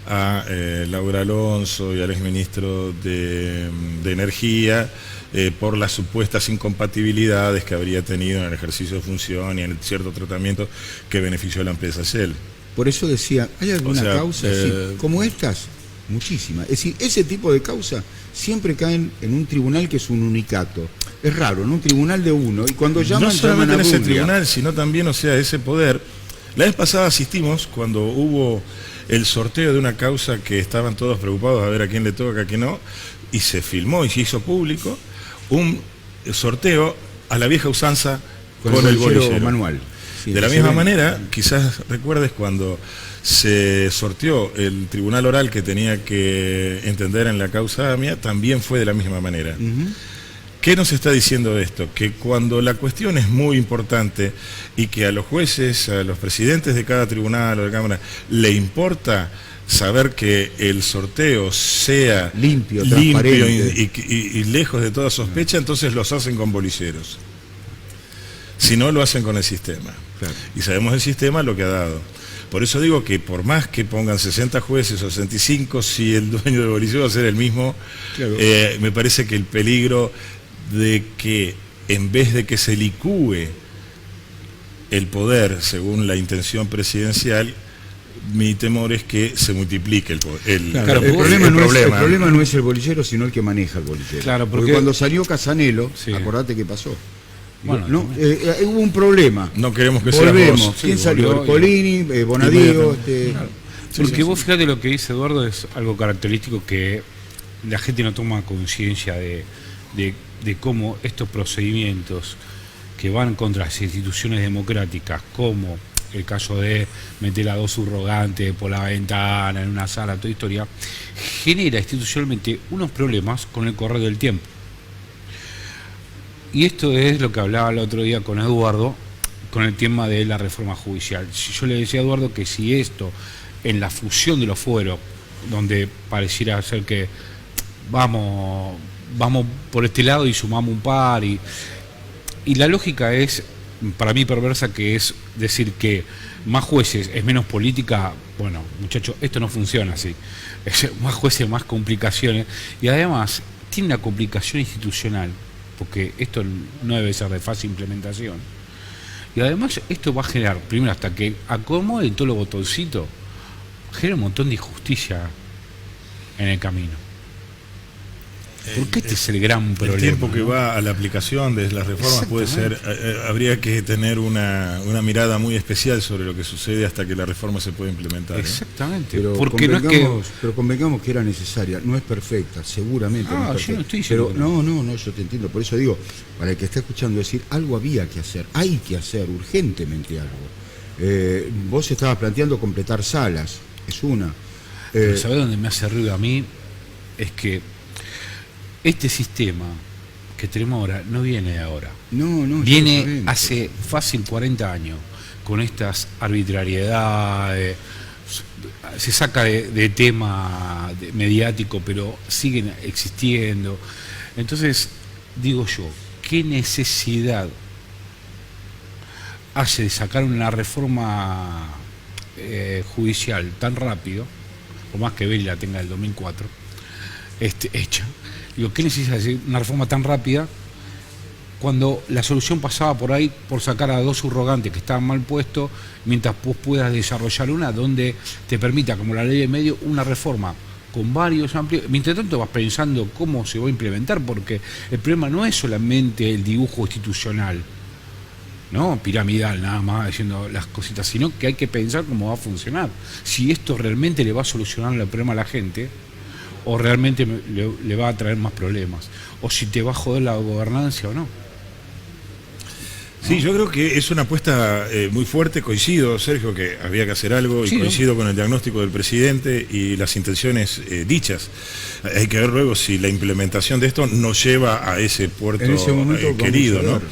a Laura Alonso y al exministro de Energía por las supuestas incompatibilidades que habría tenido en el ejercicio de función y en cierto tratamiento que benefició a la empresa Shell. Por eso decía, ¿hay alguna causa así, como estas? Muchísimas. Es decir, ese tipo de causa siempre caen en un tribunal que es un unicato. Es raro, en un tribunal de uno. Y cuando llaman, no solamente llaman a en ese Bruglia, tribunal, sino también, o sea, ese poder. La vez pasada asistimos cuando hubo el sorteo de una causa que estaban todos preocupados a ver a quién le toca, a quién no, y se filmó y se hizo público un sorteo a la vieja usanza con el bolillero manual. Sí, de la misma manera, quizás recuerdes cuando se sorteó el tribunal oral que tenía que entender en la causa AMIA, también fue de la misma manera. ¿Qué nos está diciendo esto? Que cuando la cuestión es muy importante y que a los jueces, a los presidentes de cada tribunal o de cámara, le importa saber que el sorteo sea limpio y lejos de toda sospecha, entonces los hacen con bolilleros. Si no, lo hacen con el sistema. Claro. Y sabemos el sistema lo que ha dado. Por eso digo que por más que pongan 60 jueces o 65, si el dueño del bolillero va a ser el mismo, claro, me parece que el peligro de que en vez de que se licúe el poder según la intención presidencial, mi temor es que se multiplique el Claro, el problema no es el bolillero, sino el que maneja el bolillero. Claro, porque cuando salió Casanelo, Sí. acordate qué pasó. Bueno, hubo un problema. No queremos que sea Volvemos. vos. ¿Quién Sí, salió? volvió, Bonadío, Bonadío. Claro. Porque vos fíjate lo que dice Eduardo, es algo característico que la gente no toma conciencia de cómo estos procedimientos que van contra las instituciones democráticas, como el caso de meter a 2 surrogantes por la ventana en una sala, toda historia, genera institucionalmente unos problemas con el correr del tiempo. Y esto es lo que hablaba el otro día con Eduardo, con el tema de la reforma judicial. Yo le decía a Eduardo que si esto, en la fusión de los fueros, donde pareciera ser que vamos por este lado y sumamos un par, y la lógica es, para mí perversa, que es decir que más jueces es menos política. Bueno, muchachos, esto no funciona así. Es más jueces, más complicaciones, y además tiene una complicación institucional, porque esto no debe ser de fácil implementación. Y además esto va a generar, primero, hasta que acomode todos los botoncitos, genera un montón de injusticia en el camino. Porque este es el gran problema. El tiempo que ¿no? va a la aplicación de las reformas puede ser, habría que tener una mirada muy especial sobre lo que sucede hasta que la reforma se pueda implementar. Exactamente. Pero Porque no es que... pero convengamos que era necesaria, no es perfecta, seguramente no es yo perfecta. no estoy diciendo Pero que no. no, yo te entiendo, por eso digo, para el que está escuchando decir, algo había que hacer, hay que hacer urgentemente algo. Vos estabas planteando completar salas, es una. Pero ¿sabés dónde me hace ruido a mí? Es que este sistema que tenemos ahora no viene de ahora. No, Viene hace fácil 40 años, con estas arbitrariedades, se saca de tema mediático, pero siguen existiendo. Entonces, digo yo, ¿qué necesidad hace de sacar una reforma judicial tan rápido, por más que Belli la tenga del 2004, hecha? Digo, ¿qué necesita decir una reforma tan rápida cuando la solución pasaba por ahí por sacar a 2 subrogantes que estaban mal puestos, mientras vos puedas desarrollar una donde te permita, como la ley de medio, una reforma con varios amplios? Mientras tanto vas pensando cómo se va a implementar, porque el problema no es solamente el dibujo institucional, no piramidal, nada más diciendo las cositas, sino que hay que pensar cómo va a funcionar, si esto realmente le va a solucionar el problema a la gente o realmente le va a traer más problemas, o si te va a joder la gobernancia o no. Sí, yo creo que es una apuesta muy fuerte. Coincido, Sergio, que había que hacer algo, y sí, coincido con el diagnóstico del presidente y las intenciones dichas. Hay que ver luego si la implementación de esto nos lleva a ese puerto En ese momento querido, vamos a ¿no? ver.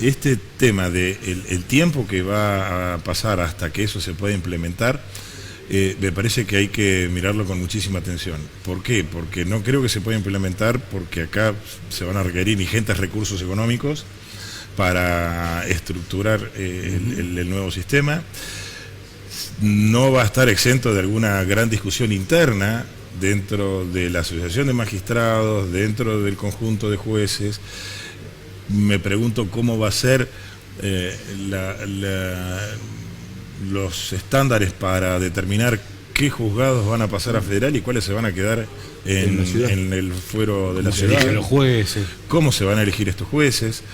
Y este tema de el tiempo que va a pasar hasta que eso se pueda implementar, me parece que hay que mirarlo con muchísima atención. ¿Por qué? Porque no creo que se pueda implementar, porque acá se van a requerir ingentes recursos económicos para estructurar el nuevo sistema. No va a estar exento de alguna gran discusión interna dentro de la Asociación de Magistrados, dentro del conjunto de jueces. Me pregunto cómo va a ser los estándares para determinar qué juzgados van a pasar a federal y cuáles se van a quedar en el fuero de la ciudad. Los jueces. ¿Cómo se van a elegir estos jueces?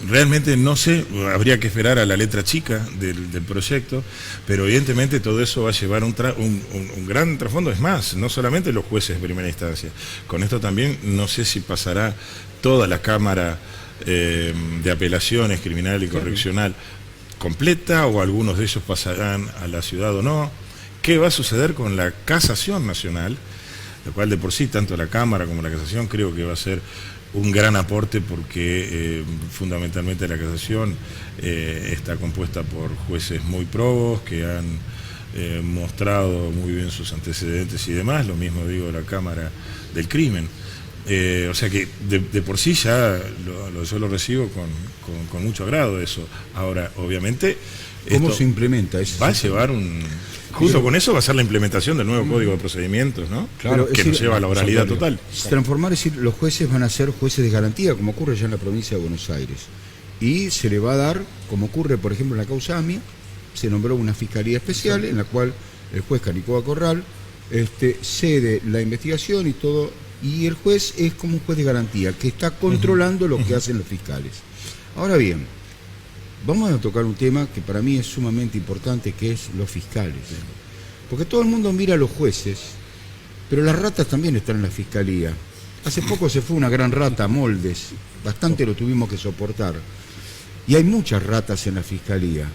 Realmente no sé, habría que esperar a la letra chica del proyecto, pero evidentemente todo eso va a llevar un gran trasfondo. Es más, no solamente los jueces de primera instancia, con esto también no sé si pasará toda la Cámara de Apelaciones Criminal y Correccional completa, o algunos de ellos pasarán a la ciudad o no. ¿Qué va a suceder con la Casación Nacional? Lo cual de por sí, tanto la Cámara como la Casación, creo que va a ser un gran aporte, porque fundamentalmente la Casación está compuesta por jueces muy probos que han mostrado muy bien sus antecedentes y demás. Lo mismo digo de la Cámara del Crimen. O sea que de por sí ya yo lo recibo con mucho agrado eso. Ahora, obviamente, ¿cómo esto se implementa eso? va a llevar junto con eso va a ser la implementación del nuevo Código de Procedimientos, ¿no? Claro, que nos lleva a la oralidad total. Transformar, es decir, los jueces van a ser jueces de garantía, como ocurre ya en la provincia de Buenos Aires. Y se le va a dar, como ocurre, por ejemplo, en la causa AMIA, se nombró una fiscalía especial en la cual el juez Canicoba Corral cede la investigación y todo, y el juez es como un juez de garantía que está controlando lo que hacen los fiscales. Ahora bien, vamos a tocar un tema que para mí es sumamente importante, que es los fiscales. Porque todo el mundo mira a los jueces, pero las ratas también están en la fiscalía. Hace poco se fue una gran rata, Moldes, bastante lo tuvimos que soportar. Y hay muchas ratas en la fiscalía.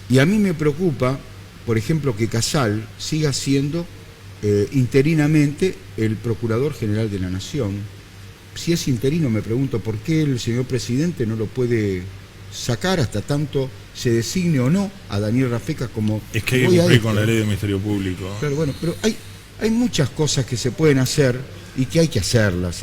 Y a mí me preocupa, por ejemplo, que Casal siga siendo interinamente el Procurador General de la Nación. Si es interino, me pregunto por qué el señor presidente no lo puede sacar hasta tanto se designe o no a Daniel Rafecas como... Es que hay que cumplir con la ley del Ministerio Público. Claro, bueno, pero hay muchas cosas que se pueden hacer y que hay que hacerlas.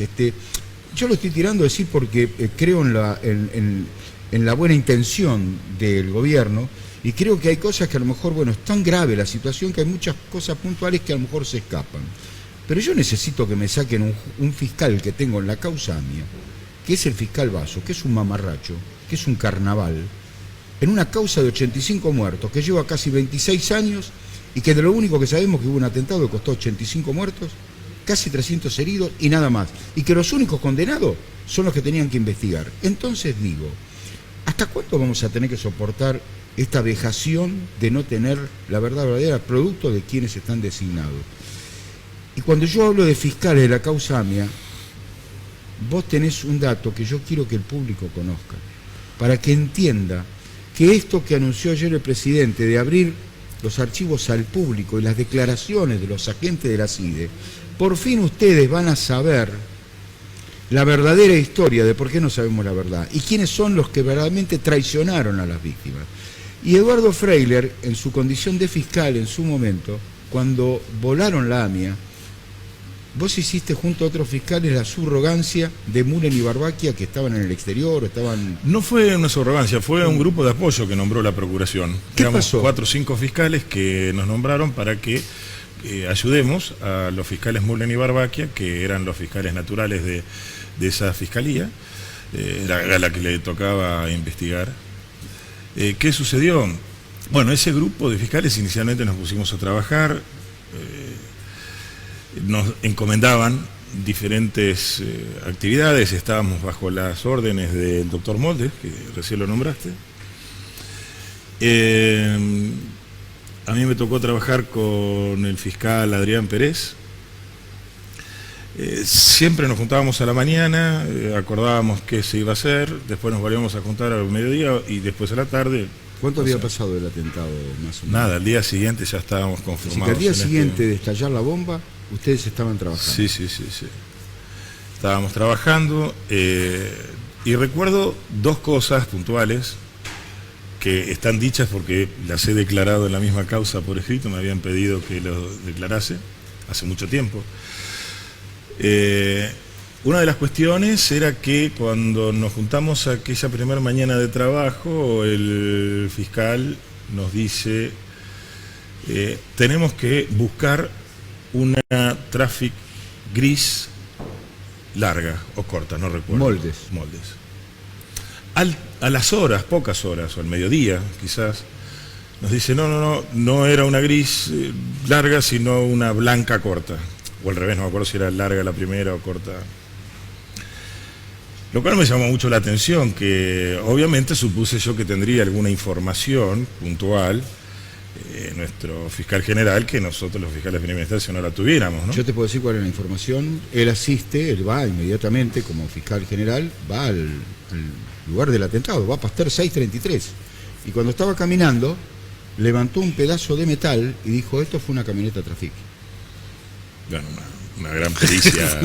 Yo lo estoy tirando a decir porque creo en la buena intención del gobierno, y creo que hay cosas que a lo mejor, bueno, es tan grave la situación que hay muchas cosas puntuales que a lo mejor se escapan. Pero yo necesito que me saquen un fiscal que tengo en la causa mía, que es el fiscal Basso, que es un mamarracho, que es un carnaval, en una causa de 85 muertos, que lleva casi 26 años, y que de lo único que sabemos que hubo un atentado que costó 85 muertos, casi 300 heridos y nada más. Y que los únicos condenados son los que tenían que investigar. Entonces digo, ¿hasta cuándo vamos a tener que soportar esta vejación de no tener la verdad verdadera producto de quienes están designados? Y cuando yo hablo de fiscales de la causa AMIA, vos tenés un dato que yo quiero que el público conozca, para que entienda que esto que anunció ayer el presidente de abrir los archivos al público y las declaraciones de los agentes de la CIDE, por fin ustedes van a saber la verdadera historia de por qué no sabemos la verdad y quiénes son los que verdaderamente traicionaron a las víctimas. Y Eduardo Freiler, en su condición de fiscal en su momento, cuando volaron la AMIA, vos hiciste junto a otros fiscales la subrogancia de Mullen y Barbaquia, que estaban en el exterior, estaban... No fue una subrogancia, fue un grupo de apoyo que nombró la Procuración. ¿Qué Éramos pasó? 4 o 5 fiscales que nos nombraron para que ayudemos a los fiscales Mullen y Barbaquia, que eran los fiscales naturales de esa fiscalía, era la que le tocaba investigar. ¿Qué sucedió? Bueno, ese grupo de fiscales inicialmente nos pusimos a trabajar, nos encomendaban diferentes actividades, estábamos bajo las órdenes del doctor Moldes, que recién lo nombraste. A mí me tocó trabajar con el fiscal Adrián Pérez. Siempre nos juntábamos a la mañana, acordábamos qué se iba a hacer, después nos volvíamos a juntar al mediodía y después a la tarde. ¿Cuánto había pasado del atentado, más o menos? Nada, al día siguiente ya estábamos conformados. Así que al día siguiente de estallar la bomba, ustedes estaban trabajando. Sí. Estábamos trabajando y recuerdo 2 cosas puntuales que están dichas porque las he declarado en la misma causa por escrito, me habían pedido que lo declarase hace mucho tiempo. Una de las cuestiones era que cuando nos juntamos aquella primera mañana de trabajo, el fiscal nos dice, tenemos que buscar una traffic gris larga o corta, no recuerdo. Moldes. A las horas, pocas horas, o al mediodía quizás, nos dice, no era una gris larga, sino una blanca corta. O al revés, no me acuerdo si era larga la primera o corta. Lo cual me llamó mucho la atención, que obviamente supuse yo que tendría alguna información puntual nuestro fiscal general, que nosotros los fiscales penitenciarios no la tuviéramos, ¿no? Yo te puedo decir cuál es la información. Él asiste, él va inmediatamente como fiscal general, va al lugar del atentado, va a Pasteur 633. Y cuando estaba caminando, levantó un pedazo de metal y dijo, esto fue una camioneta Trafic. Bueno, una gran pericia.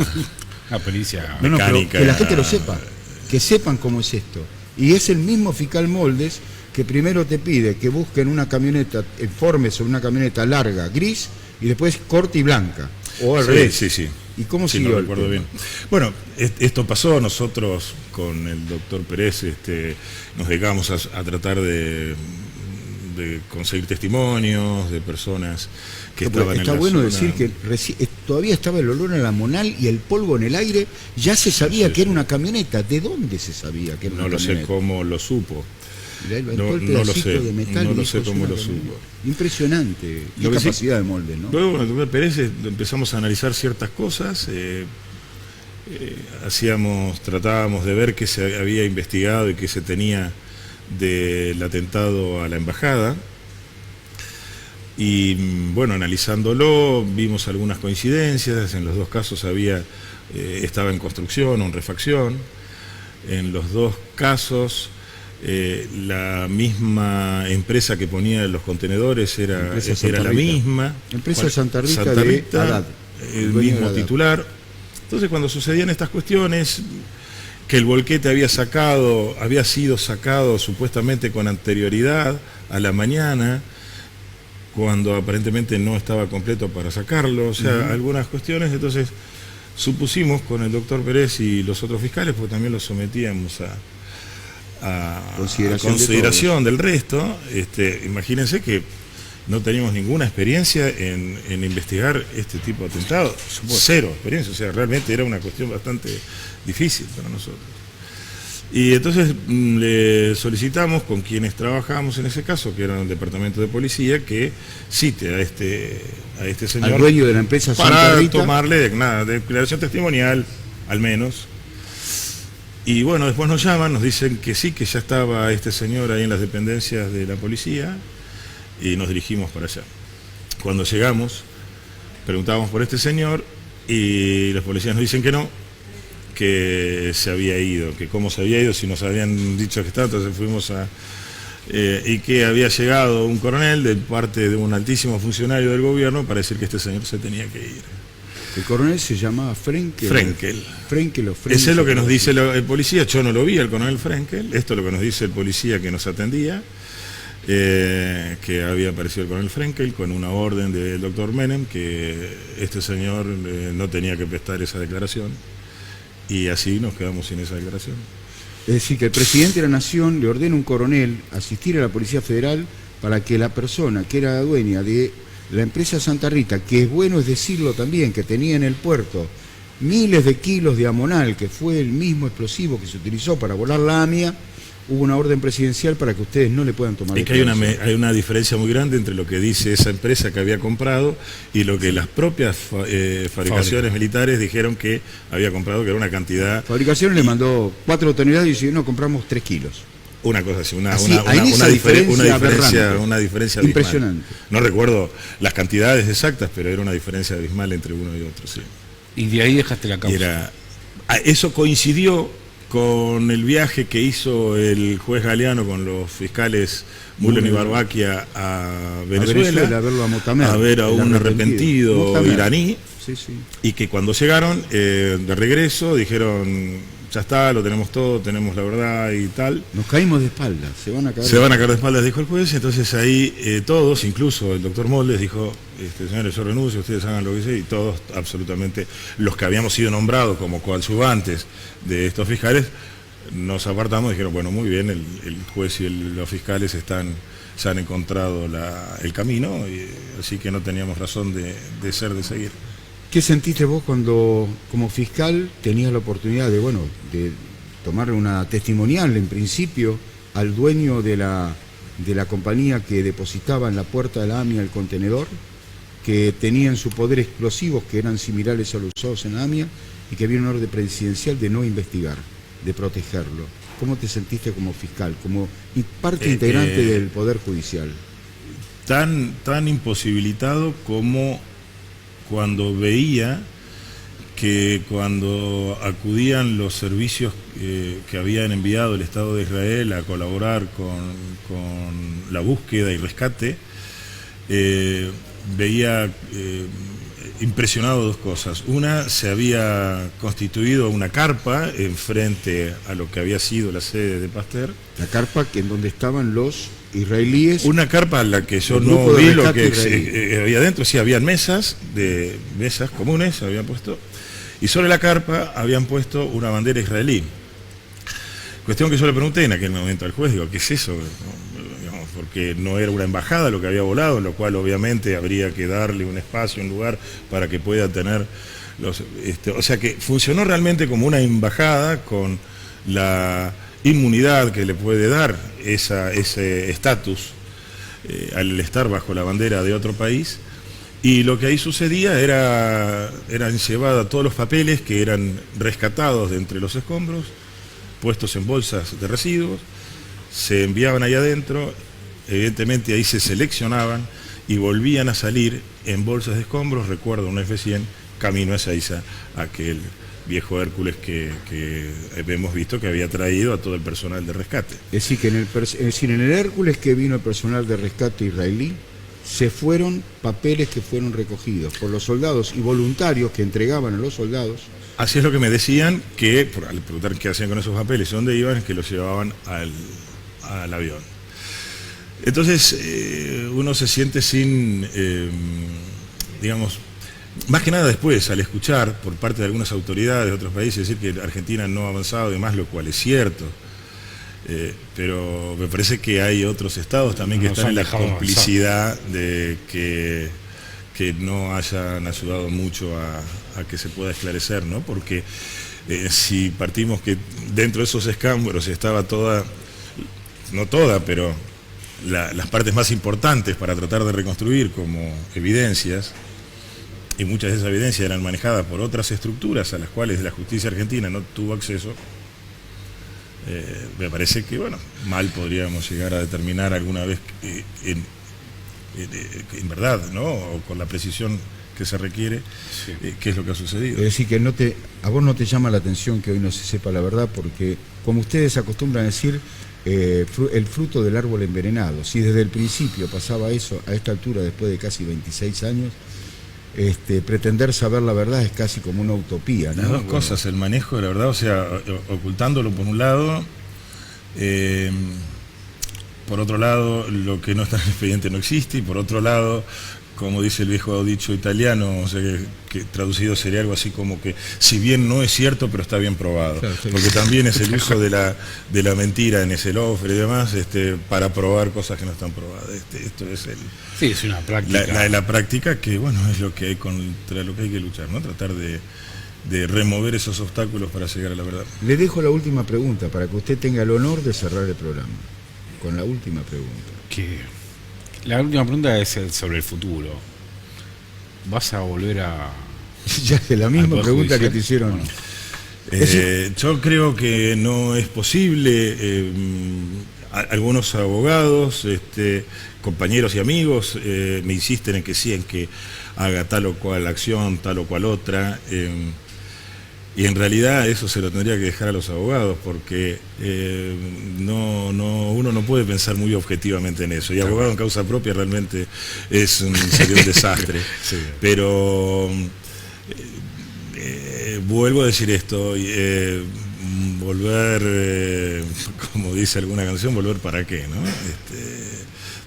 Una pericia No, pero mecánica. que la gente lo sepa, que sepan cómo es esto. Y es el mismo fiscal Moldes que primero te pide que busquen una camioneta, informe sobre una camioneta larga, gris, y después corta y blanca. O al revés. Sí. ¿Y cómo sí, siguió no el recuerdo tema? bien. Bueno, esto pasó, nosotros con el doctor Pérez nos dedicamos a tratar de conseguir testimonios de personas que estaban en la bueno zona. decir que todavía estaba el olor a la monal y el polvo en el aire, ya se sabía que era una camioneta. ¿De dónde se sabía que era una No lo camioneta? sé cómo lo supo. Todo el pedacito de metal, no lo y sé cómo lo funciona supo. Impresionante. Qué Lo que sí- capacidad de molde, ¿no? Luego con el doctor Pérez empezamos a analizar ciertas cosas, tratábamos de ver qué se había investigado y qué se tenía del atentado a la embajada. Y bueno, analizándolo vimos algunas coincidencias, en los dos casos estaba en construcción o en refacción, en los dos casos la misma empresa que ponía los contenedores era la misma. Empresa Santa Rita Santa de Rita, Haddad, el dueño mismo de Haddad. titular. Entonces cuando sucedían estas cuestiones, que el volquete había sido sacado supuestamente con anterioridad a la mañana, cuando aparentemente no estaba completo para sacarlo, o sea, algunas cuestiones, entonces supusimos con el doctor Pérez y los otros fiscales, porque también los sometíamos a consideración del resto, imagínense que no teníamos ninguna experiencia en investigar este tipo de atentados, cero experiencia, o sea, realmente era una cuestión bastante difícil para nosotros. Y entonces le solicitamos con quienes trabajamos en ese caso, que era el departamento de policía, que cite a este señor. Al dueño de la empresa Santa para Rita. tomarle declaración testimonial, al menos. Y bueno, después nos llaman, nos dicen que sí, que ya estaba este señor ahí en las dependencias de la policía, y nos dirigimos para allá. Cuando llegamos, preguntábamos por este señor, y los policías nos dicen que no, que se había ido, que cómo se había ido, si nos habían dicho que estaba, entonces fuimos y que había llegado un coronel de parte de un altísimo funcionario del gobierno para decir que este señor se tenía que ir. El coronel se llamaba Frenkel. Frenkel. Ese es lo que nos dice el policía, yo no lo vi, el coronel Frenkel, esto es lo que nos dice el policía que nos atendía, que había aparecido el coronel Frenkel con una orden del doctor Menem, que este señor no tenía que prestar esa declaración. Y así nos quedamos sin esa declaración. Es decir, que el presidente de la Nación le ordena a un coronel asistir a la Policía Federal para que la persona que era dueña de la empresa Santa Rita, que es bueno es decirlo también, que tenía en el puerto miles de kilos de amonal, que fue el mismo explosivo que se utilizó para volar la AMIA, hubo una orden presidencial para que ustedes no le puedan tomar Es que hay una diferencia muy grande entre lo que dice esa empresa que había comprado y lo que las propias fabricaciones militares dijeron que había comprado, que era una cantidad. Fabricación le mandó 4 toneladas y dice, no, compramos 3 kilos. Una cosa así, una diferencia impresionante. Abismal. No recuerdo las cantidades exactas, pero era una diferencia abismal entre uno y otro, sí. Y de ahí dejaste la causa. Eso coincidió con el viaje que hizo el juez Galeano con los fiscales Mullen y Barbaquia a Venezuela, a ver a un arrepentido iraní, sí. Y que cuando llegaron de regreso dijeron, ya está, lo tenemos todo, tenemos la verdad y tal. Nos caímos de espaldas, se van a caer de espaldas, dijo el juez. Entonces ahí todos, incluso el doctor Moldes dijo, señores, yo renuncio, ustedes hagan lo que sea, y todos, absolutamente, los que habíamos sido nombrados como coadyuvantes de estos fiscales, nos apartamos y dijeron, bueno, muy bien, el juez y los fiscales se han encontrado el camino, así que no teníamos razón de seguir. ¿Qué sentiste vos cuando, como fiscal, tenías la oportunidad de tomar una testimonial, en principio, al dueño de la compañía que depositaba en la puerta de la AMIA el contenedor, que tenía en su poder explosivos que eran similares a los usados en la AMIA y que había una orden presidencial de no investigar, de protegerlo? ¿Cómo te sentiste como fiscal, como parte integrante del Poder Judicial? Tan imposibilitado como cuando veía que cuando acudían los servicios que habían enviado el Estado de Israel a colaborar con la búsqueda y rescate, veía impresionado dos cosas. Una, se había constituido una carpa enfrente a lo que había sido la sede de Pasteur. La carpa en donde estaban los israelíes. Una carpa en la que yo no vi lo que había dentro. Sí, habían mesas comunes, habían puesto, y sobre la carpa habían puesto una bandera israelí. Cuestión que yo le pregunté en aquel momento al juez, digo, ¿qué es eso? Porque no era una embajada lo que había volado, lo cual obviamente habría que darle un espacio, un lugar para que pueda tener o sea que funcionó realmente como una embajada con la inmunidad que le puede dar ese estatus al estar bajo la bandera de otro país. Y lo que ahí sucedía eran llevados todos los papeles que eran rescatados de entre los escombros, puestos en bolsas de residuos, se enviaban ahí adentro, evidentemente ahí se seleccionaban y volvían a salir en bolsas de escombros, recuerdo un F-100, camino a Ezeiza, aquel viejo Hércules que hemos visto que había traído a todo el personal de rescate. Es decir, que en el Hércules que vino el personal de rescate israelí, se fueron papeles que fueron recogidos por los soldados y voluntarios que entregaban a los soldados. Así es lo que me decían, que al preguntar qué hacían con esos papeles y dónde iban, es que los llevaban al avión. Entonces uno se siente sin, digamos, más que nada después, al escuchar por parte de algunas autoridades de otros países decir que Argentina no ha avanzado y demás, lo cual es cierto. Pero me parece que hay otros estados también que están en la complicidad de que no hayan ayudado mucho a que se pueda esclarecer, ¿no? Porque si partimos que dentro de esos escombros estaba toda, no toda, pero las partes más importantes para tratar de reconstruir como evidencias, y muchas de esas evidencias eran manejadas por otras estructuras a las cuales la justicia argentina no tuvo acceso, me parece que, bueno, mal podríamos llegar a determinar alguna vez en verdad, ¿no? O con la precisión que se requiere, sí, qué es lo que ha sucedido. Es decir, que a vos no te llama la atención que hoy no se sepa la verdad, porque, como ustedes acostumbran a decir, el fruto del árbol envenenado. Si desde el principio pasaba eso, a esta altura, después de casi 26 años, pretender saber la verdad es casi como una utopía, ¿no? Las dos cosas, el manejo de la verdad, o sea, ocultándolo por un lado, por otro lado, lo que no está en el expediente no existe, y por otro lado, como dice el viejo dicho italiano, o sea, que traducido sería algo así como que, si bien no es cierto, pero está bien probado. Claro, sí. Porque también es el uso de la mentira en ese lofre y demás, para probar cosas que no están probadas. Esto es sí, es una práctica. La práctica que, bueno, es lo que hay contra lo que hay que luchar, ¿no? Tratar de remover esos obstáculos para llegar a la verdad. Le dejo la última pregunta para que usted tenga el honor de cerrar el programa. Con la última pregunta. La última pregunta es sobre el futuro. ¿Vas a volver a...? Ya es la misma pregunta que te hicieron. Bueno, yo creo que no es posible. Algunos abogados, compañeros y amigos me insisten en que sí, en que haga tal o cual acción, tal o cual otra. Y en realidad eso se lo tendría que dejar a los abogados, porque uno no puede pensar muy objetivamente en eso. Y abogado en causa propia realmente sería un desastre. Sí. Pero vuelvo a decir esto, volver, como dice alguna canción, volver para qué, ¿no?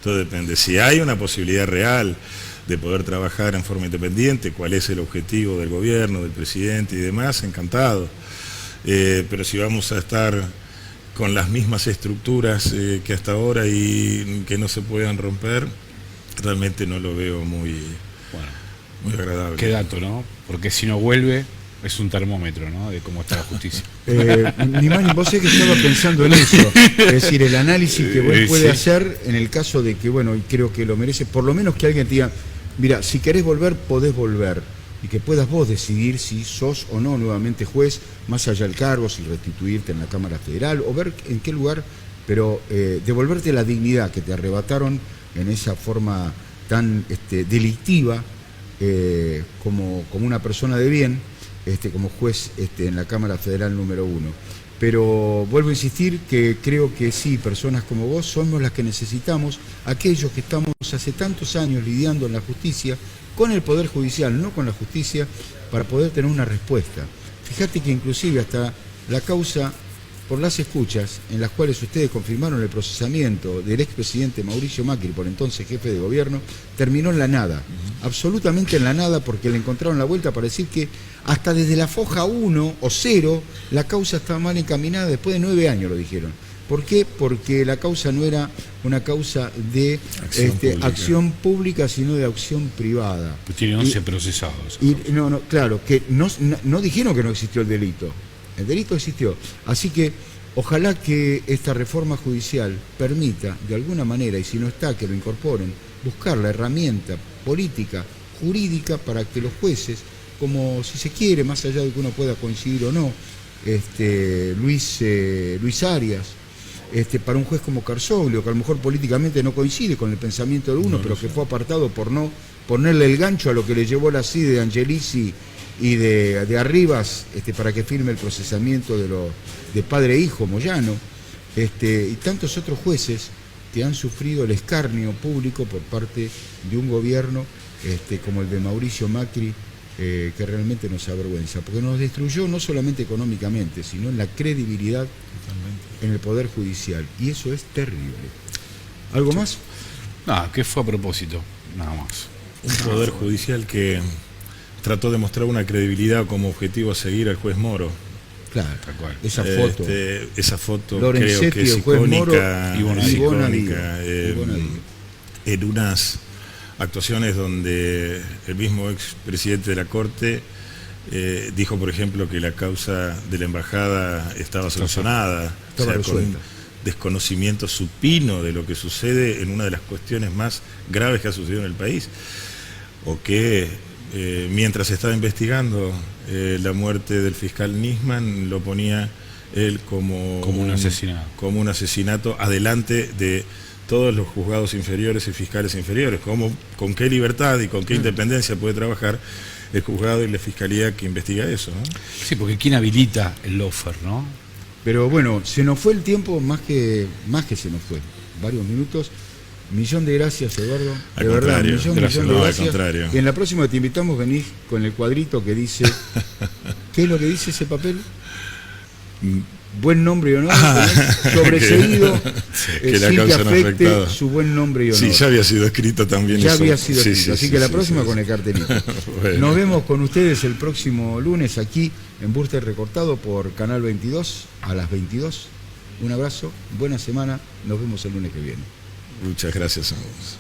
Todo depende. Si hay una posibilidad real de poder trabajar en forma independiente, cuál es el objetivo del gobierno, del presidente y demás, encantado. Pero si vamos a estar con las mismas estructuras que hasta ahora y que no se puedan romper, realmente no lo veo muy agradable. Qué dato, ¿no? Porque si no vuelve, es un termómetro, ¿no? De cómo está la justicia. Ni más ni vos sé que estaba pensando en eso. Es decir, el análisis que vos puede hacer en el caso de que, bueno, y creo que lo merece, por lo menos que alguien te diga, mira, si querés volver, podés volver. Y que puedas vos decidir si sos o no nuevamente juez, más allá del cargo, si restituirte en la Cámara Federal, o ver en qué lugar, pero devolverte la dignidad que te arrebataron en esa forma tan delictiva, como una persona de bien, como juez en la Cámara Federal número 1. Pero vuelvo a insistir que creo que sí, personas como vos somos las que necesitamos, aquellos que estamos hace tantos años lidiando en la justicia, con el Poder Judicial, no con la justicia, para poder tener una respuesta. Fíjate que inclusive hasta la causa por las escuchas, en las cuales ustedes confirmaron el procesamiento del expresidente Mauricio Macri, por entonces jefe de gobierno, terminó en la nada, absolutamente en la nada, porque le encontraron la vuelta para decir que hasta desde la foja 1 o 0, la causa estaba mal encaminada, después de 9 años lo dijeron. ¿Por qué? Porque la causa no era una causa de acción pública, sino de acción privada. Pues tiene 11 procesados. Claro, que no dijeron que no existió el delito. El delito existió. Así que Ojalá que esta reforma judicial permita, de alguna manera, y si no está, que lo incorporen, buscar la herramienta política, jurídica, para que los jueces, como si se quiere, más allá de que uno pueda coincidir o no, Luis Arias, para un juez como Carzoglio, que a lo mejor políticamente no coincide con el pensamiento de uno, pero que fue apartado por no ponerle el gancho a lo que le llevó la CIDE de Angelici y de Arribas, para que firme el procesamiento de padre e hijo, Moyano, y tantos otros jueces que han sufrido el escarnio público por parte de un gobierno como el de Mauricio Macri, que realmente nos avergüenza, porque nos destruyó no solamente económicamente, sino en la credibilidad en el Poder Judicial, y eso es terrible. ¿Algo más? Nada, que fue a propósito, nada más. Un Poder Judicial que trató de mostrar una credibilidad como objetivo a seguir al juez Moro. Claro, Tal cual. esa foto. Creo que es el juez Moro, icónica, en unas actuaciones donde el mismo expresidente de la Corte dijo, por ejemplo, que la causa de la embajada estaba solucionada, con un desconocimiento supino de lo que sucede en una de las cuestiones más graves que ha sucedido en el país, o que mientras estaba investigando la muerte del fiscal Nisman, lo ponía él como un asesinato adelante de todos los juzgados inferiores y fiscales inferiores. ¿Con qué libertad y con qué independencia puede trabajar el juzgado y la fiscalía que investiga eso, ¿no? Sí, porque ¿quién habilita el lawfare, no? Pero bueno, se nos fue el tiempo, más que se nos fue, varios minutos. Millón de gracias, Eduardo. Al contrario, millón de gracias. Al contrario. Y en la próxima te invitamos, venís con el cuadrito que dice, ¿qué es lo que dice ese papel? Buen nombre y honor, sobreseído, que la sin que causa no afecte afectada. su buen nombre y honor. Sí, ya había sido escrito también. Ya eso. había sido escrito, Sí, así sí, que la sí, próxima sí, con sí. el cartelito. Bueno. Nos vemos con ustedes el próximo lunes aquí en Booster Recortado por Canal 22 a las 22. Un abrazo, buena semana, nos vemos el lunes que viene. Muchas gracias a vos.